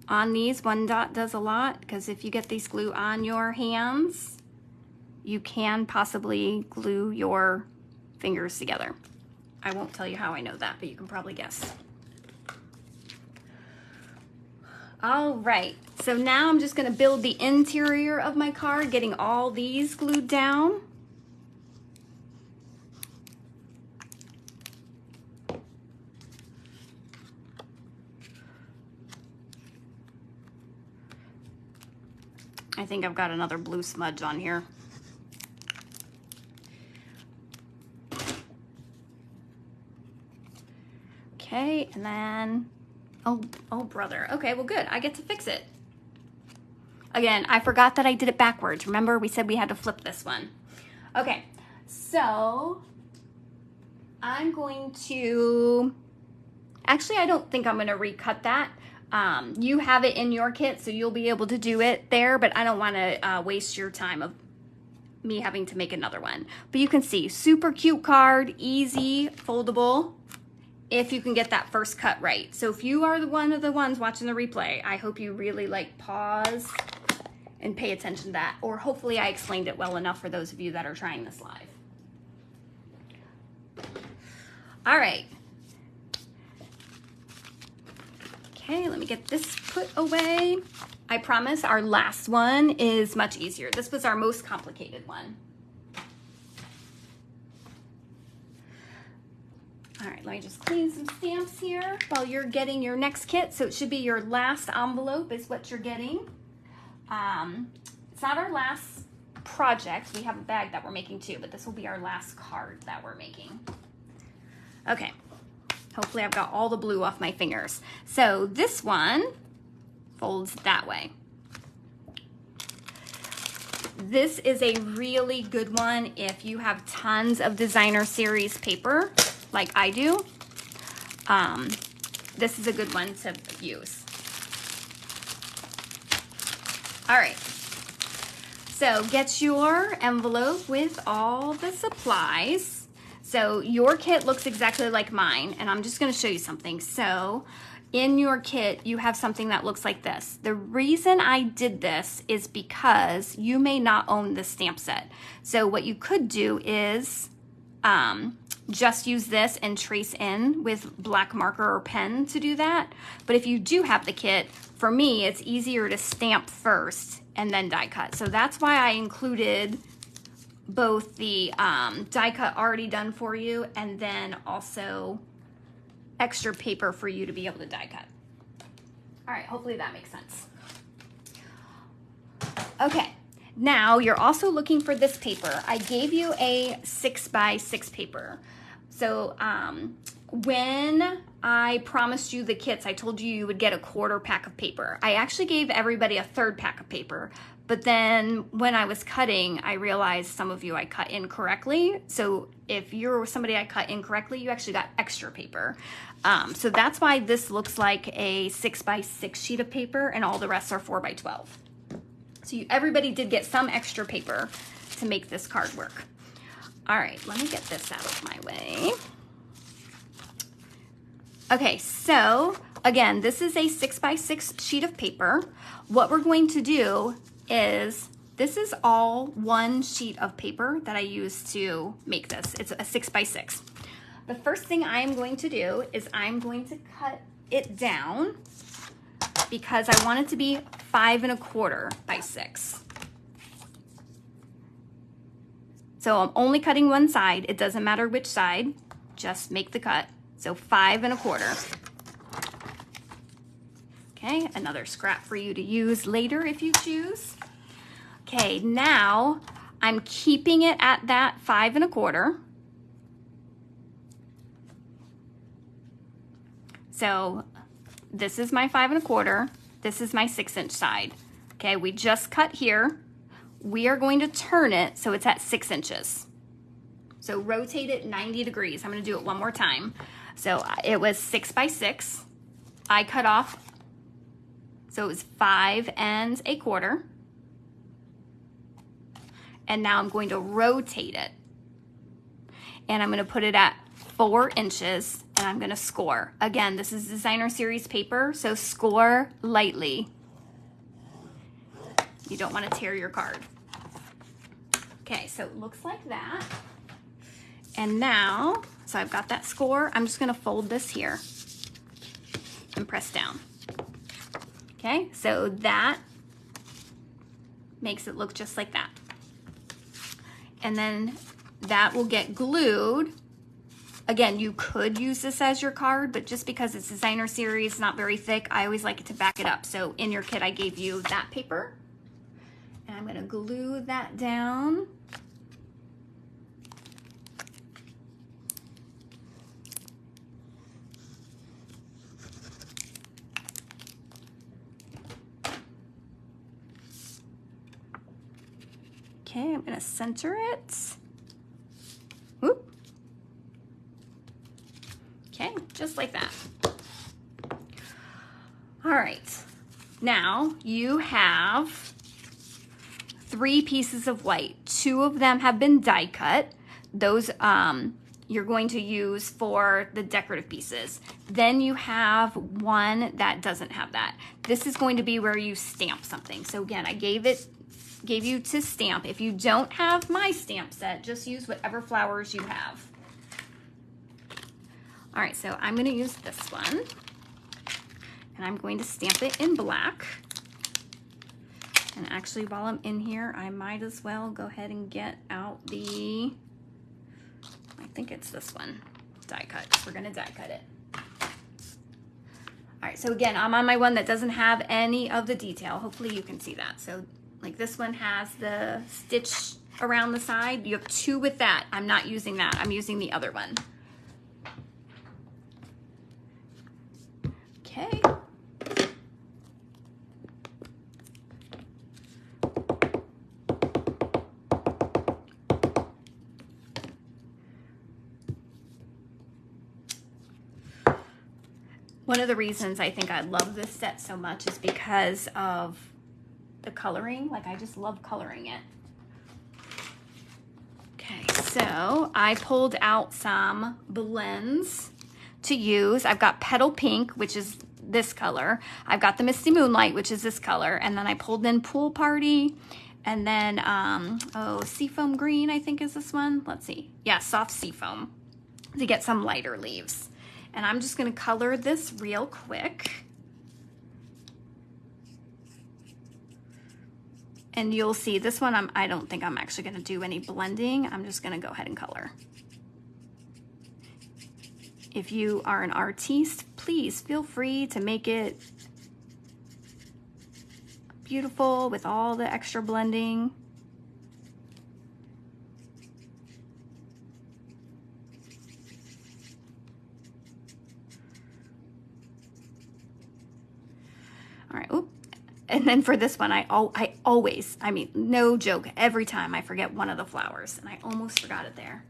On these, 1 dot does a lot, because if you get these glue on your hands, you can possibly glue your fingers together. I won't tell you how I know that, but you can probably guess. All right, so now I'm just gonna build the interior of my card, getting all these glued down. I think I've got another blue smudge on here. Okay, and then, oh brother. Okay, well good, I get to fix it. Again, I forgot that I did it backwards. Remember, we said we had to flip this one. Okay, so I'm going to, actually I don't think I'm gonna recut that. You have it in your kit, so you'll be able to do it there, but I don't wanna waste your time of me having to make another one. But you can see, super cute card, easy, foldable, if you can get that first cut right. So if you are one of the ones watching the replay, I hope you really like pause and pay attention to that, or hopefully I explained it well enough for those of you that are trying this live. All right. Okay, let me get this put away. I promise our last one is much easier. This was our most complicated one. All right, let me just clean some stamps here while you're getting your next kit. So it should be your last envelope is what you're getting. It's not our last project. We have a bag that we're making too, but this will be our last card that we're making. Okay, hopefully I've got all the blue off my fingers. So this one folds that way. This is a really good one if you have tons of designer series paper like I do. This is a good one to use. All right, so get your envelope with all the supplies. So your kit looks exactly like mine, and I'm just gonna show you something. So in your kit, you have something that looks like this. The reason I did this is because you may not own this stamp set. So what you could do is just use this and trace in with black marker or pen to do that. But if you do have the kit, for me, it's easier to stamp first and then die cut. So that's why I included both the die cut already done for you and then also extra paper for you to be able to die cut. All right, hopefully that makes sense. Okay, now you're also looking for this paper. I gave you a 6x6 paper. So when I promised you the kits, I told you you would get a quarter pack of paper. I actually gave everybody a third pack of paper, but then when I was cutting, I realized some of you I cut incorrectly. So if you're somebody I cut incorrectly, you actually got extra paper. So that's why this looks like a 6x6 sheet of paper and all the rest are 4x12. So everybody did get some extra paper to make this card work. All right, let me get this out of my way. Okay, so again, this is a 6x6 sheet of paper. What we're going to do is, this is all one sheet of paper that I used to make this. It's a 6x6. The first thing I am going to do is I'm going to cut it down because I want it to be 5 1/4 by 6. So I'm only cutting one side. It doesn't matter which side, just make the cut. So 5 1/4. Okay, another scrap for you to use later if you choose. Okay, now I'm keeping it at that 5 1/4. So this is my 5 1/4. This is my 6-inch side. Okay, we just cut here. We are going to turn it so it's at 6 inches. So rotate it 90 degrees. I'm gonna do it one more time. So it was 6x6. I cut off, so it was 5 1/4. And now I'm going to rotate it. And I'm gonna put it at 4 inches and I'm gonna score. Again, this is designer series paper, so score lightly. You don't wanna tear your card. Okay, so it looks like that. And now, so I've got that score, I'm just gonna fold this here and press down. Okay, so that makes it look just like that. And then that will get glued. Again, you could use this as your card, but just because it's designer series, not very thick, I always like it to back it up. So in your kit, I gave you that paper. And I'm gonna glue that down. Okay, I'm gonna center it. Whoop. Okay, just like that. All right, now you have 3 pieces of white. 2 of them have been die cut. Those you're going to use for the decorative pieces. Then you have 1 that doesn't have that. This is going to be where you stamp something. So again, I gave you to stamp. If you don't have my stamp set, just use whatever flowers you have. All right, so I'm gonna use this one, and I'm going to stamp it in black. And actually, while I'm in here, I might as well go ahead and get out the, I think it's this one, die cut. We're gonna die cut it. All right, so again, I'm on my one that doesn't have any of the detail. Hopefully you can see that. So like this one has the stitch around the side. You have 2 with that. I'm not using that. I'm using the other one. Okay. One of the reasons I think I love this set so much is because of the coloring. Like, I just love coloring it. Okay, so I pulled out some blends to use. I've got Petal Pink, which is this color. I've got the Misty Moonlight, which is this color. And then I pulled in Pool Party. And then, Seafoam Green, I think is this one. Let's see. Yeah, Soft Seafoam to get some lighter leaves. And I'm just gonna color this real quick. And you'll see this one, I don't think I'm actually gonna do any blending. I'm just gonna go ahead and color. If you are an artiste, please feel free to make it beautiful with all the extra blending. All right, oop. And then for this one, I always, I mean, no joke, every time I forget one of the flowers, and I almost forgot it there.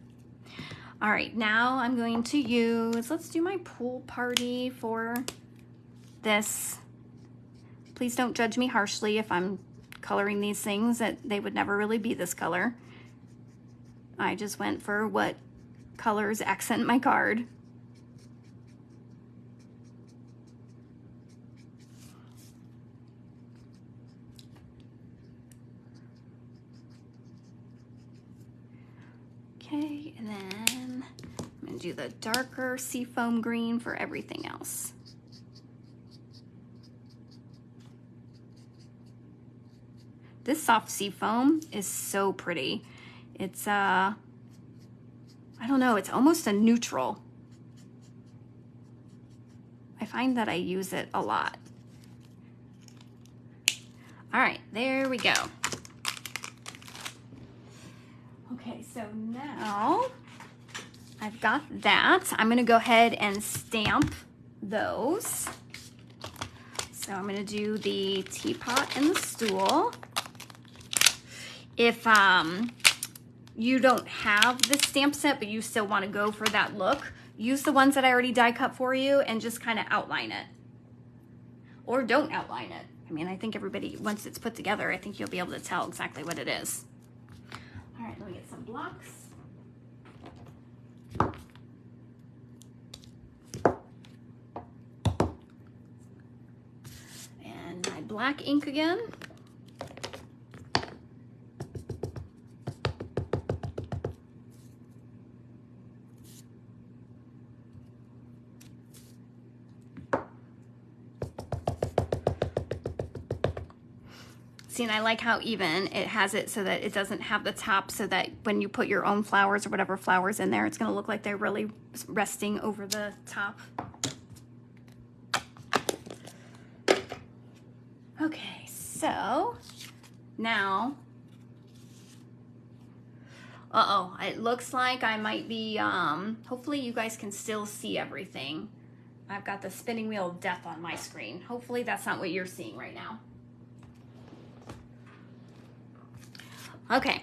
All right, now I'm going to use, let's do my Pool Party for this. Please don't judge me harshly if I'm coloring these things that they would never really be this color. I just went for what colors accent my card. Okay, and then I'm gonna do the darker Seafoam Green for everything else. This soft seafoam is so pretty. It's, I don't know, it's almost a neutral. I find that I use it a lot. All right, there we go. Okay, so now I've got that. I'm gonna go ahead and stamp those. So I'm gonna do the teapot and the stool. If you don't have this stamp set, but you still wanna go for that look, use the ones that I already die cut for you and just kind of outline it. Or don't outline it. I mean, I think everybody, once it's put together, I think you'll be able to tell exactly what it is. All right, let me get some blocks. And my black ink again. See, and I like how even it has it so that it doesn't have the top, so that when you put your own flowers or whatever flowers in there, it's gonna look like they're really resting over the top. Okay, so now, it looks like I might be, hopefully you guys can still see everything. I've got the spinning wheel of death on my screen. Hopefully that's not what you're seeing right now. Okay,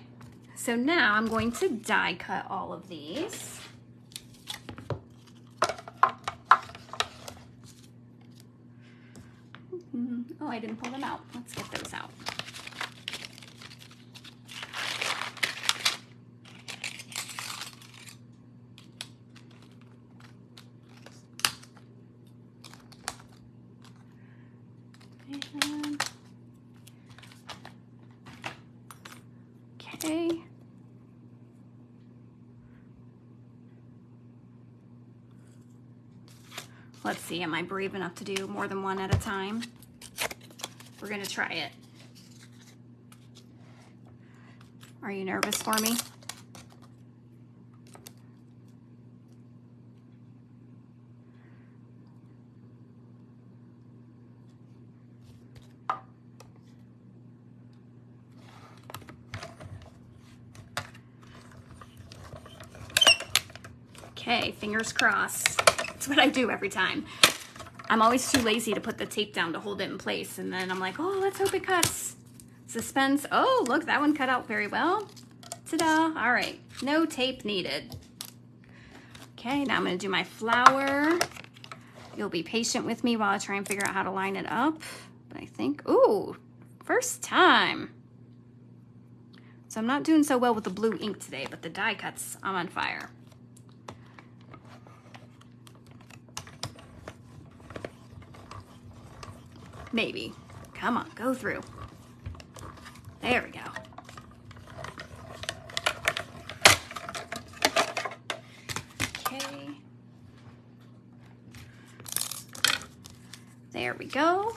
so now I'm going to die cut all of these. Oh, I didn't pull them out. Let's get those out. Okay. Let's see, am I brave enough to do more than one at a time? We're gonna try it. Are you nervous for me? Okay, fingers crossed. That's what I do every time. I'm always too lazy to put the tape down to hold it in place, and then I'm like, oh, let's hope it cuts. Suspense. Oh, look, that one cut out very well. Ta-da. All right, no tape needed. Okay, now I'm gonna do my flower. You'll be patient with me while I try and figure out how to line it up. But I think, ooh, first time. So I'm not doing so well with the blue ink today, but the die cuts, I'm on fire. Maybe. Come on, go through. There we go. Okay. There we go.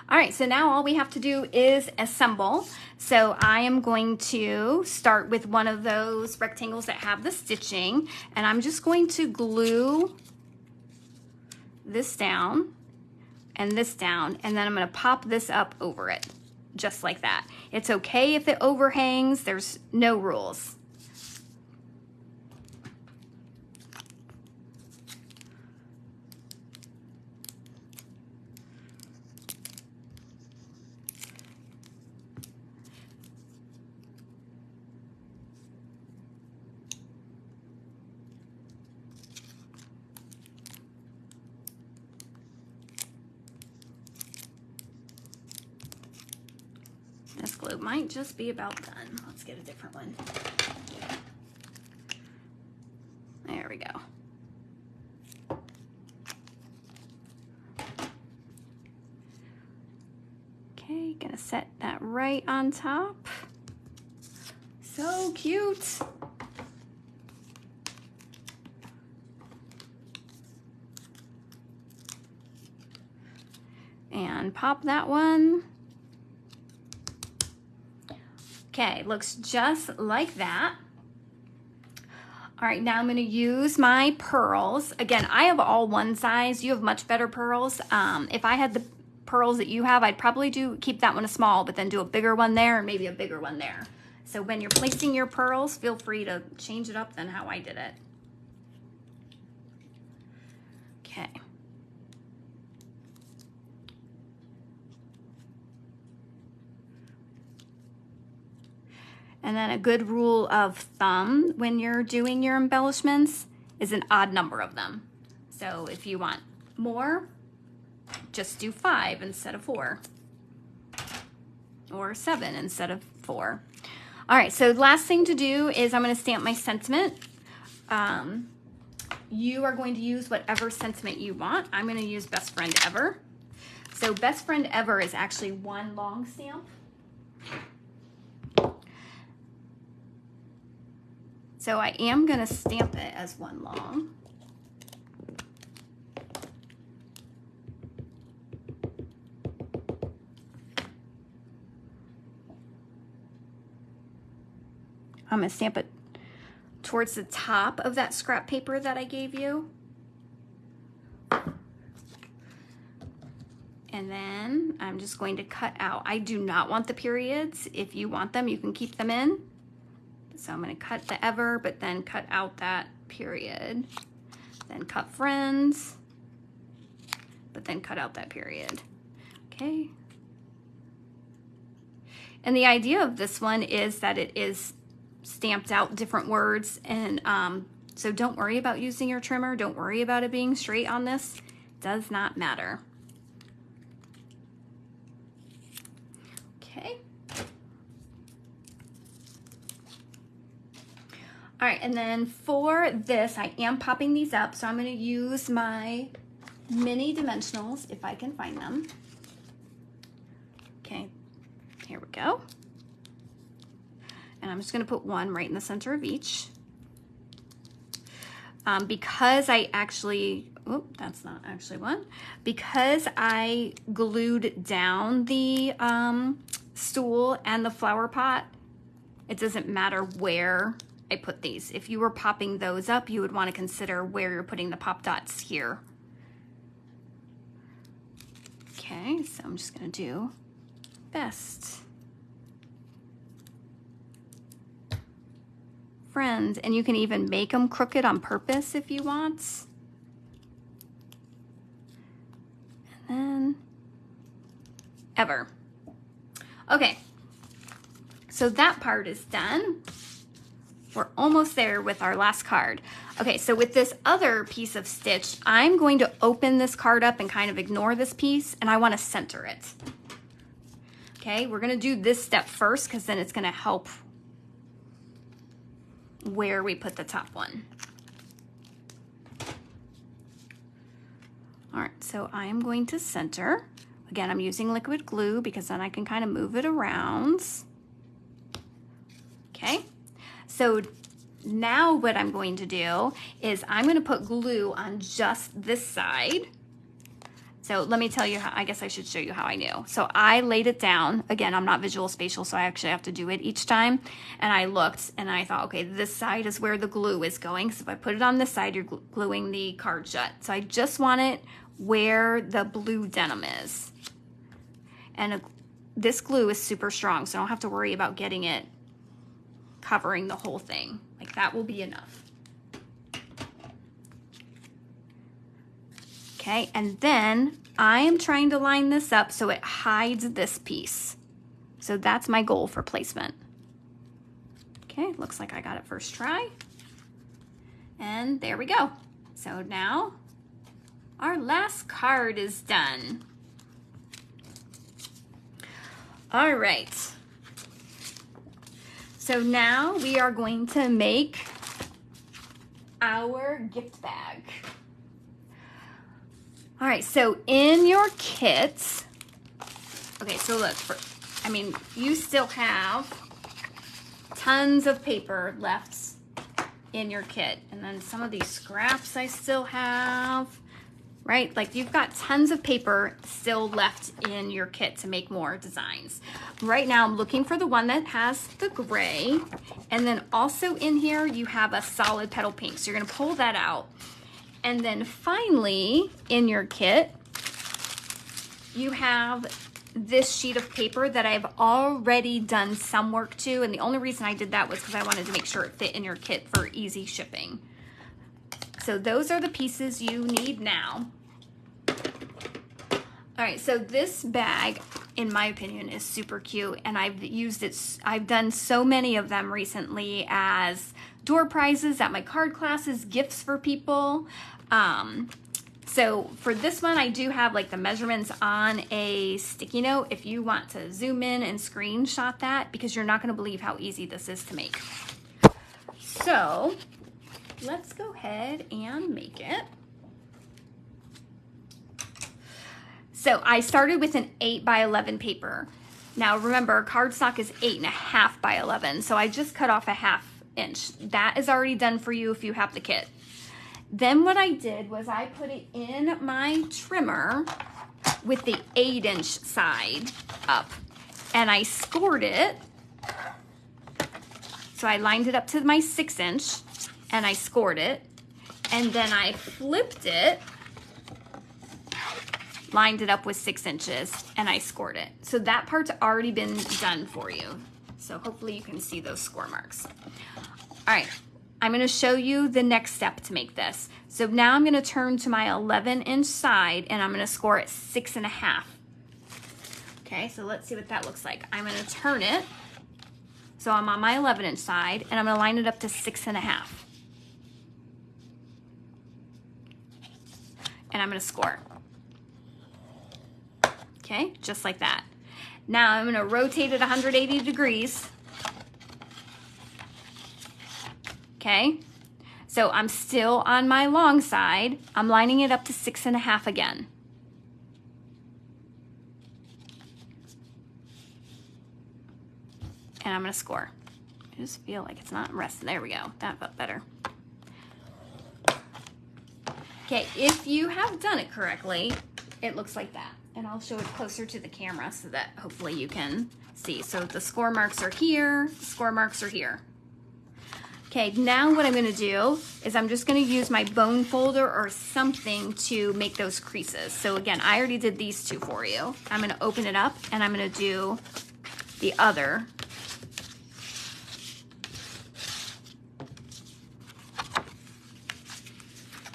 All right, so now all we have to do is assemble. So I am going to start with one of those rectangles that have the stitching, and I'm just going to glue this down and this down, and then I'm gonna pop this up over it, just like that. It's okay if it overhangs, there's no rules. This glue might just be about done. Let's get a different one. There we go. Okay, gonna set that right on top. So cute. And pop that one. Okay, looks just like that. All right, now I'm gonna use my pearls. Again, I have all one size. You have much better pearls. If I had the pearls that you have, I'd probably keep that one a small, but then do a bigger one there and maybe a bigger one there. So when you're placing your pearls, feel free to change it up than how I did it. Okay. And then a good rule of thumb when you're doing your embellishments is an odd number of them. So if you want more, just do 5 instead of 4. Or 7 instead of 4. All right, so the last thing to do is I'm gonna stamp my sentiment. You are going to use whatever sentiment you want. I'm gonna use Best Friend Ever. So Best Friend Ever is actually one long stamp. So I am going to stamp it as one long. I'm going to stamp it towards the top of that scrap paper that I gave you. And then I'm just going to cut out. I do not want the periods. If you want them, you can keep them in. So I'm going to cut the ever, but then cut out that period. Then cut friends, but then cut out that period. Okay. And the idea of this one is that it is stamped out different words, and so don't worry about using your trimmer. Don't worry about it being straight on this. It does not matter. Okay. All right, and then for this, I am popping these up, so I'm going to use my mini dimensionals if I can find them. Okay, here we go. And I'm just going to put one right in the center of each. Because I actually, oh, that's not actually one. Because I glued down the stool and the flower pot, it doesn't matter where I put these. If you were popping those up, you would want to consider where you're putting the pop dots here. Okay, so I'm just going to do best friends, and you can even make them crooked on purpose if you want. And then ever. Okay, so that part is done. We're almost there with our last card. Okay, so with this other piece of stitch, I'm going to open this card up and kind of ignore this piece, and I want to center it. Okay, we're going to do this step first because then it's going to help where we put the top one. All right, so I am going to center. Again, I'm using liquid glue because then I can kind of move it around. Okay, so now what I'm going to do is I'm going to put glue on just this side. So let me tell you how, I guess I should show you how I knew. So I laid it down. Again, I'm not visual spatial, so I actually have to do it each time. And I looked and I thought, okay, this side is where the glue is going. So if I put it on this side, you're gluing the card shut. So I just want it where the blue denim is. And this glue is super strong, so I don't have to worry about getting it covering the whole thing. Like that will be enough. Okay, and then I am trying to line this up so it hides this piece. So that's my goal for placement. Okay, looks like I got it first try. And there we go. So now our last card is done. All right. So now we are going to make our gift bag. All right, so in your kit, okay, so look, you still have tons of paper left in your kit. And then some of these scraps I still have, right? Like you've got tons of paper still left in your kit to make more designs. Right now I'm looking for the one that has the gray. And then also in here you have a solid petal pink. So you're gonna pull that out. And then finally, in your kit, you have this sheet of paper that I've already done some work to. And the only reason I did that was because I wanted to make sure it fit in your kit for easy shipping. So those are the pieces you need now. All right, so this bag, in my opinion, is super cute. And I've used it, I've done so many of them recently as door prizes at my card classes, gifts for people. So for this one, I do have like the measurements on a sticky note if you want to zoom in and screenshot that, because you're not going to believe how easy this is to make. So let's go ahead and make it. So I started with an 8 by 11 paper. Now remember, cardstock is 8.5 by 11. So I just cut off a half inch. That is already done for you if you have the kit. Then what I did was I put it in my trimmer with the 8-inch side up, and I scored it. So I lined it up to my 6-inch and I scored it, and then I flipped it, lined it up with 6 inches, and I scored it. So that part's already been done for you. So hopefully you can see those score marks. All right, I'm gonna show you the next step to make this. So now I'm gonna turn to my 11-inch side and I'm gonna score it 6.5. Okay, so let's see what that looks like. I'm gonna turn it, so I'm on my 11-inch side, and I'm gonna line it up to 6.5. And I'm gonna score. Okay, just like that. Now I'm gonna rotate it 180 degrees. Okay, so I'm still on my long side. I'm lining it up to 6.5 again. And I'm gonna score. I just feel like it's not resting. There we go, that felt better. Okay, if you have done it correctly, it looks like that. And I'll show it closer to the camera so that hopefully you can see. So the score marks are here, the score marks are here. Okay, now what I'm gonna do is I'm just gonna use my bone folder or something to make those creases. So again, I already did these two for you. I'm gonna open it up and I'm gonna do the other.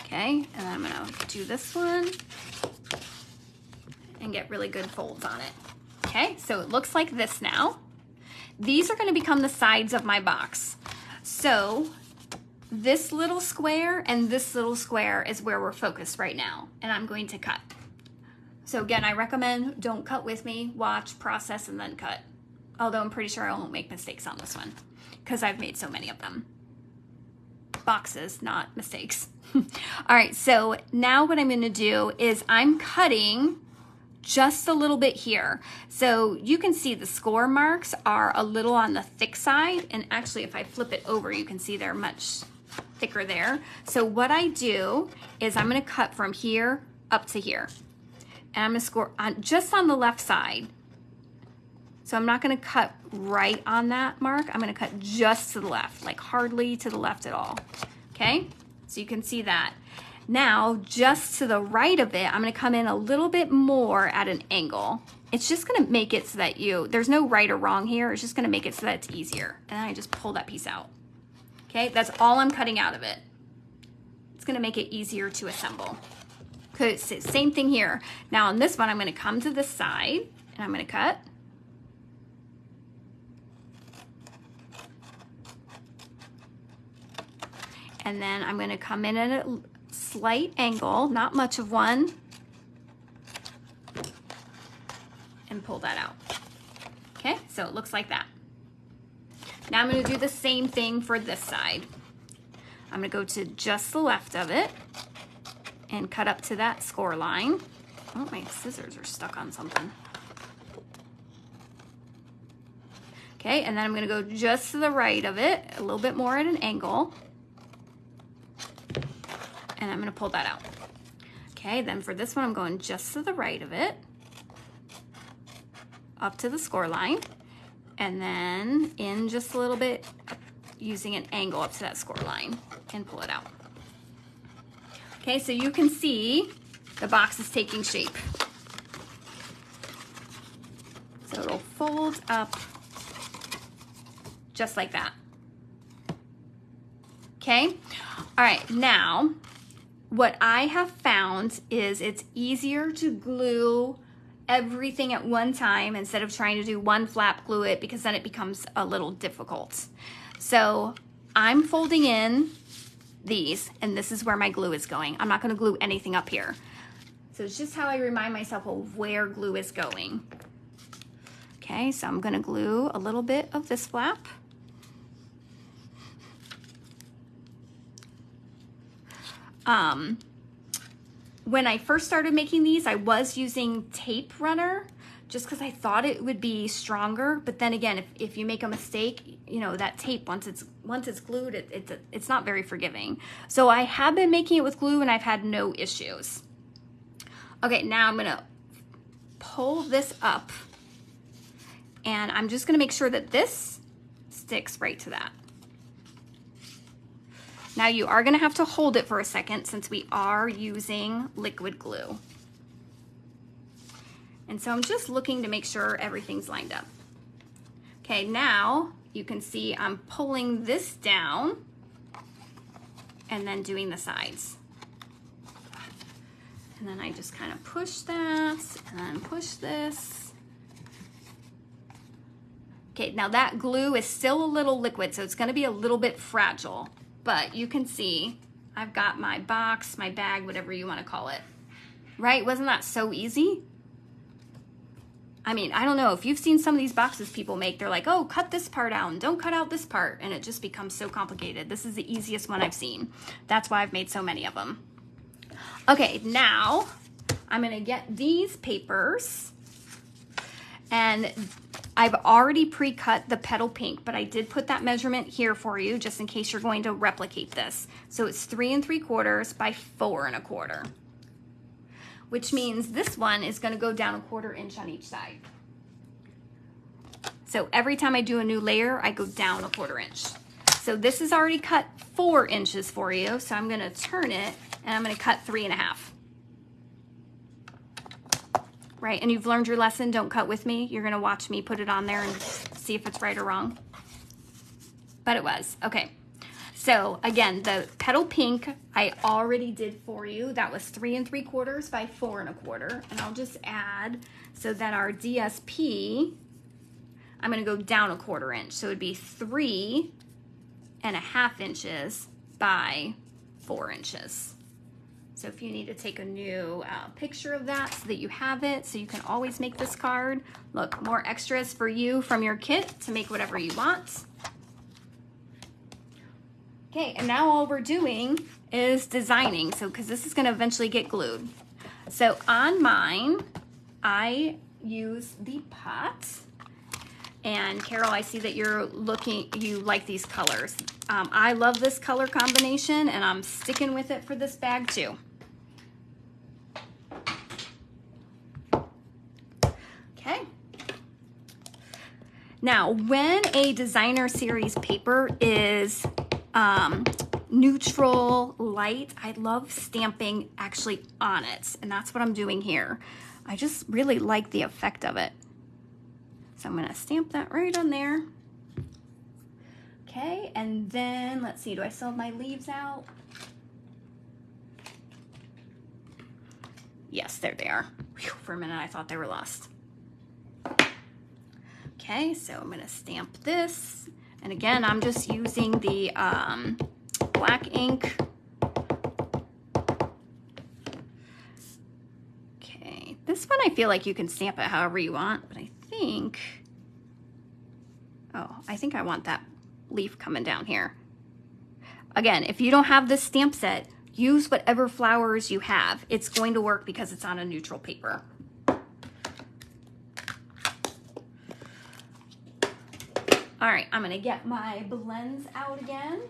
Okay, and I'm gonna do this one and get really good folds on it. Okay, so it looks like this now. These are gonna become the sides of my box. So this little square and this little square is where we're focused right now, and I'm going to cut. So again, I recommend don't cut with me, watch, process, and then cut. Although I'm pretty sure I won't make mistakes on this one because I've made so many of them. Boxes, not mistakes. All right, so now what I'm gonna do is I'm cutting just a little bit here. So you can see the score marks are a little on the thick side, and actually if I flip it over, you can see they're much thicker there. So what I do is I'm gonna cut from here up to here, and I'm gonna score on just on the left side. So I'm not gonna cut right on that mark. I'm gonna cut just to the left, like hardly to the left at all, okay? So you can see that. Now, just to the right of it, I'm gonna come in a little bit more at an angle. It's just gonna make it so that there's no right or wrong here. It's just gonna make it so that it's easier. And then I just pull that piece out. Okay, that's all I'm cutting out of it. It's gonna make it easier to assemble. Same thing here. Now on this one, I'm gonna come to this side and I'm gonna cut. And then I'm gonna come in at a slight angle, not much of one, and pull that out. Okay, so it looks like that. Now I'm gonna do the same thing for this side. I'm gonna go to just the left of it and cut up to that score line. Oh, my scissors are stuck on something. Okay, and then I'm gonna go just to the right of it, a little bit more at an angle, and I'm gonna pull that out. Okay, then for this one, I'm going just to the right of it, up to the score line, and then in just a little bit, using an angle up to that score line, and pull it out. Okay, so you can see the box is taking shape. So it'll fold up just like that. Okay, all right, now, what I have found is it's easier to glue everything at one time instead of trying to do one flap, glue it, because then it becomes a little difficult. So I'm folding in these, and this is where my glue is going. I'm not gonna glue anything up here. So it's just how I remind myself of where glue is going. Okay, so I'm gonna glue a little bit of this flap. When I first started making these, I was using tape runner just because I thought it would be stronger. But then again, if you make a mistake, you know, that tape, once it's glued, it's not very forgiving. So I have been making it with glue and I've had no issues. Okay, now I'm gonna pull this up and I'm just gonna make sure that this sticks right to that. Now you are gonna have to hold it for a second since we are using liquid glue. And so I'm just looking to make sure everything's lined up. Okay, now you can see I'm pulling this down and then doing the sides. And then I just kind of push that and then push this. Okay, now that glue is still a little liquid, so it's gonna be a little bit fragile, but you can see I've got my box, my bag, whatever you wanna call it. Right, wasn't that so easy? I mean, I don't know, if you've seen some of these boxes people make, they're like, oh, cut this part out and don't cut out this part, and it just becomes so complicated. This is the easiest one I've seen. That's why I've made so many of them. Okay, now I'm gonna get these papers, and I've already pre-cut the petal pink, but I did put that measurement here for you just in case you're going to replicate this. So it's 3 3/4 by 4 1/4, which means this one is gonna go down 1/4 inch on each side. So every time I do a new layer, I go down 1/4 inch. So this is already cut 4 inches for you, so I'm gonna turn it and I'm gonna cut 3 1/2. Right, and you've learned your lesson, don't cut with me. You're gonna watch me put it on there and see if it's right or wrong. But it was, okay. So again, the petal pink I already did for you. That was 3 3/4 by 4 1/4. And I'll just add so that our DSP, I'm gonna go down 1/4 inch. So it'd be 3 1/2 inches by 4 inches. So if you need to take a new picture of that so that you have it, so you can always make this card. Look, more extras for you from your kit to make whatever you want. Okay, and now all we're doing is designing, so because this is gonna eventually get glued. So on mine, I use the pot. And Carol, I see that you like these colors. I love this color combination and I'm sticking with it for this bag too. Okay. Now, when a designer series paper is neutral light, I love stamping actually on it. And that's what I'm doing here. I just really like the effect of it. So I'm gonna stamp that right on there. Okay, and then let's see, do I still have my leaves out? Yes, there they are. Whew, for a minute I thought they were lost. Okay, so I'm gonna stamp this. And again, I'm just using the black ink. Okay, this one I feel like you can stamp it however you want, but I think I want that leaf coming down here. Again, if you don't have this stamp set, use whatever flowers you have. It's going to work because it's on a neutral paper. All right, I'm gonna get my blends out again.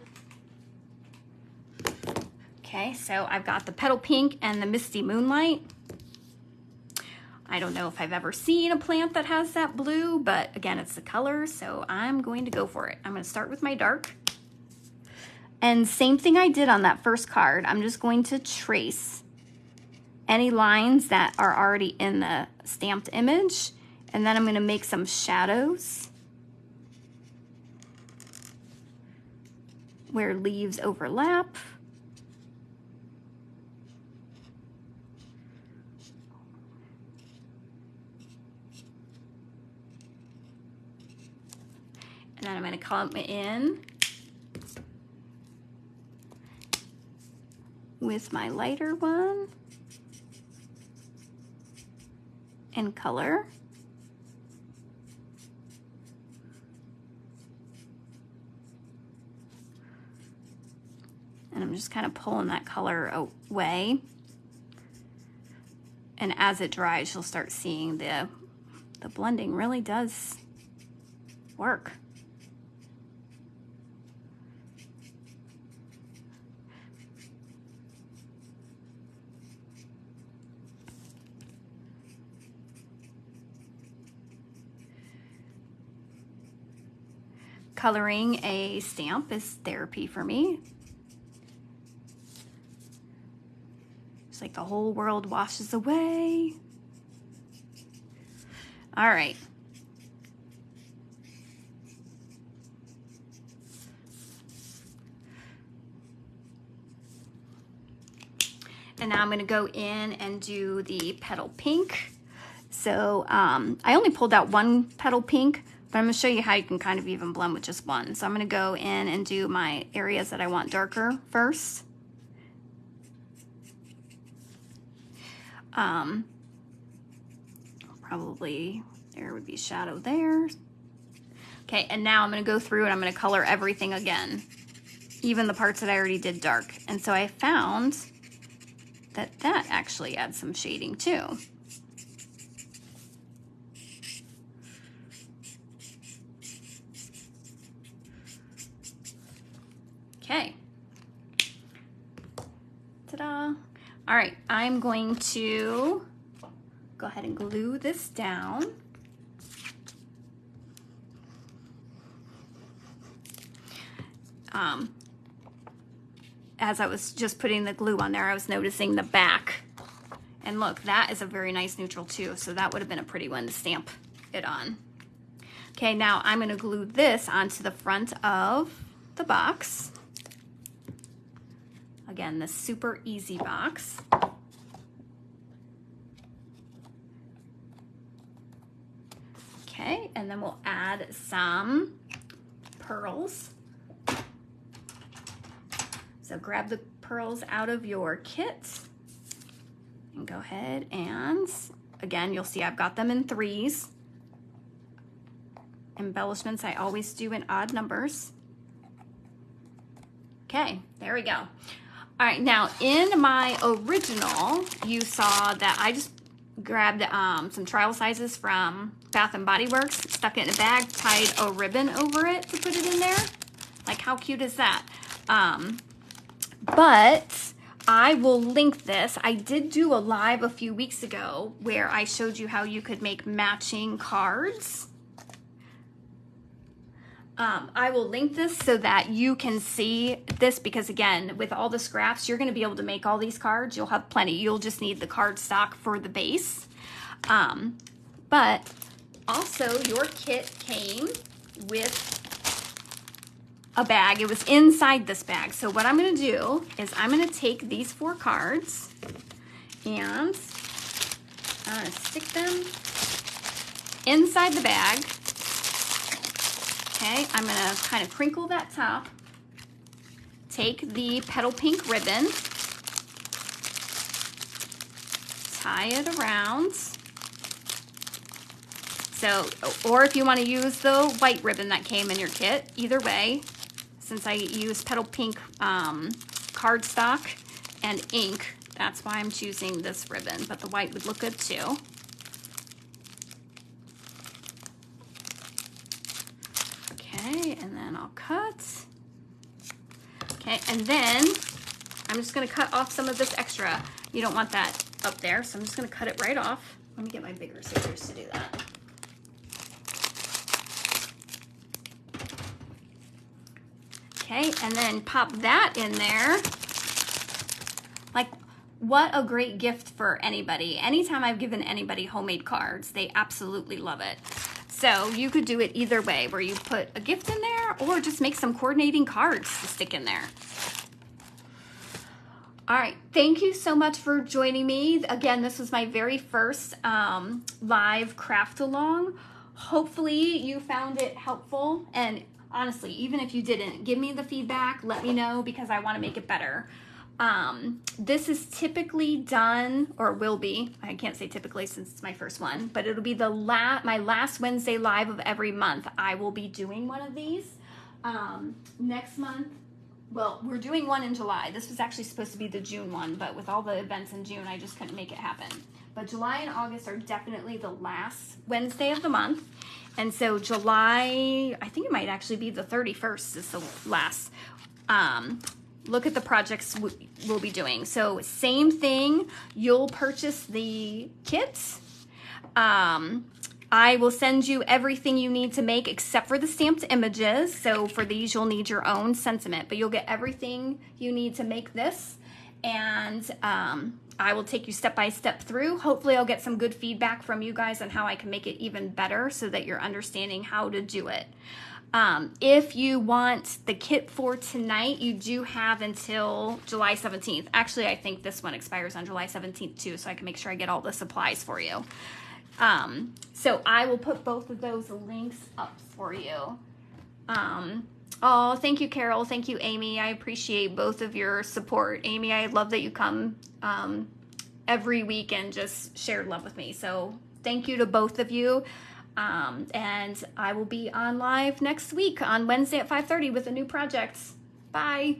Okay, so I've got the petal pink and the misty moonlight. I don't know if I've ever seen a plant that has that blue, but again, it's the color, so I'm going to go for it. I'm gonna start with my dark. And same thing I did on that first card, I'm just going to trace any lines that are already in the stamped image, and then I'm gonna make some shadows where leaves overlap. And then I'm going to come in with my lighter one and color. And I'm just kind of pulling that color away. And as it dries, you'll start seeing the The blending really does work. Coloring a stamp is therapy for me. It's like the whole world washes away. All right. And now I'm going to go in and do the petal pink. So I only pulled out one petal pink, but I'm going to show you how you can kind of even blend with just one. So I'm going to go in and do my areas that I want darker first. Probably there would be shadow there. Okay, and now I'm going to go through and I'm going to color everything again, even the parts that I already did dark. And so I found that that actually adds some shading too. Okay. Ta-da. All right, I'm going to go ahead and glue this down. As I was just putting the glue on there, I was noticing the back. And look, that is a very nice neutral too, so that would have been a pretty one to stamp it on. Okay, now I'm going to glue this onto the front of the box. Again, the super easy box. Okay, and then we'll add some pearls. So grab the pearls out of your kit and go ahead and, again, you'll see I've got them in 3s. Embellishments I always do in odd numbers. Okay, there we go. All right, now in my original, you saw that I just grabbed some trial sizes from Bath & Body Works, stuck it in a bag, tied a ribbon over it to put it in there. Like, how cute is that? But I will link this. I did do a live a few weeks ago where I showed you how you could make matching cards. I will link this so that you can see this, because again, with all the scraps, you're going to be able to make all these cards. You'll have plenty. You'll just need the cardstock for the base. But also your kit came with a bag. It was inside this bag. So what I'm going to do is I'm going to take these 4 cards and I'm going to stick them inside the bag. Okay, I'm going to kind of crinkle that top, take the petal pink ribbon, tie it around. So, or if you want to use the white ribbon that came in your kit, either way, since I use petal pink cardstock and ink, that's why I'm choosing this ribbon, but the white would look good too. Okay, and then I'll cut. Okay, and then I'm just going to cut off some of this extra. You don't want that up there, so I'm just going to cut it right off. Let me get my bigger scissors to do that. Okay, and then pop that in there. Like, what a great gift for anybody. Anytime I've given anybody homemade cards, they absolutely love it. So you could do it either way, where you put a gift in there or just make some coordinating cards to stick in there. All right, thank you so much for joining me. Again, this was my very first live craft along. Hopefully you found it helpful, and honestly, even if you didn't, give me the feedback, let me know, because I want to make it better. This is typically done, or will be, I can't say typically since it's my first one, but it'll be my last Wednesday live of every month. I will be doing one of these. Next month Well, we're doing one in July. This was actually supposed to be the June one, but with all the events in June, I just couldn't make it happen. But July and August are definitely the last Wednesday of the month. And so July, I think it might actually be the 31st is the last. Look at the projects we'll be doing. So same thing, you'll purchase the kits. I will send you everything you need to make except for the stamped images. So for these, you'll need your own sentiment, but you'll get everything you need to make this. And I will take you step by step through. Hopefully I'll get some good feedback from you guys on how I can make it even better so that you're understanding how to do it. If you want the kit for tonight, you do have until July 17th. Actually, I think this one expires on July 17th too, so I can make sure I get all the supplies for you. So I will put both of those links up for you. Oh, thank you, Carol. Thank you, Amy. I appreciate both of your support. Amy, I love that you come every week and just shared love with me. So thank you to both of you. And I will be on live next week on Wednesday at 5:30 with a new project. Bye.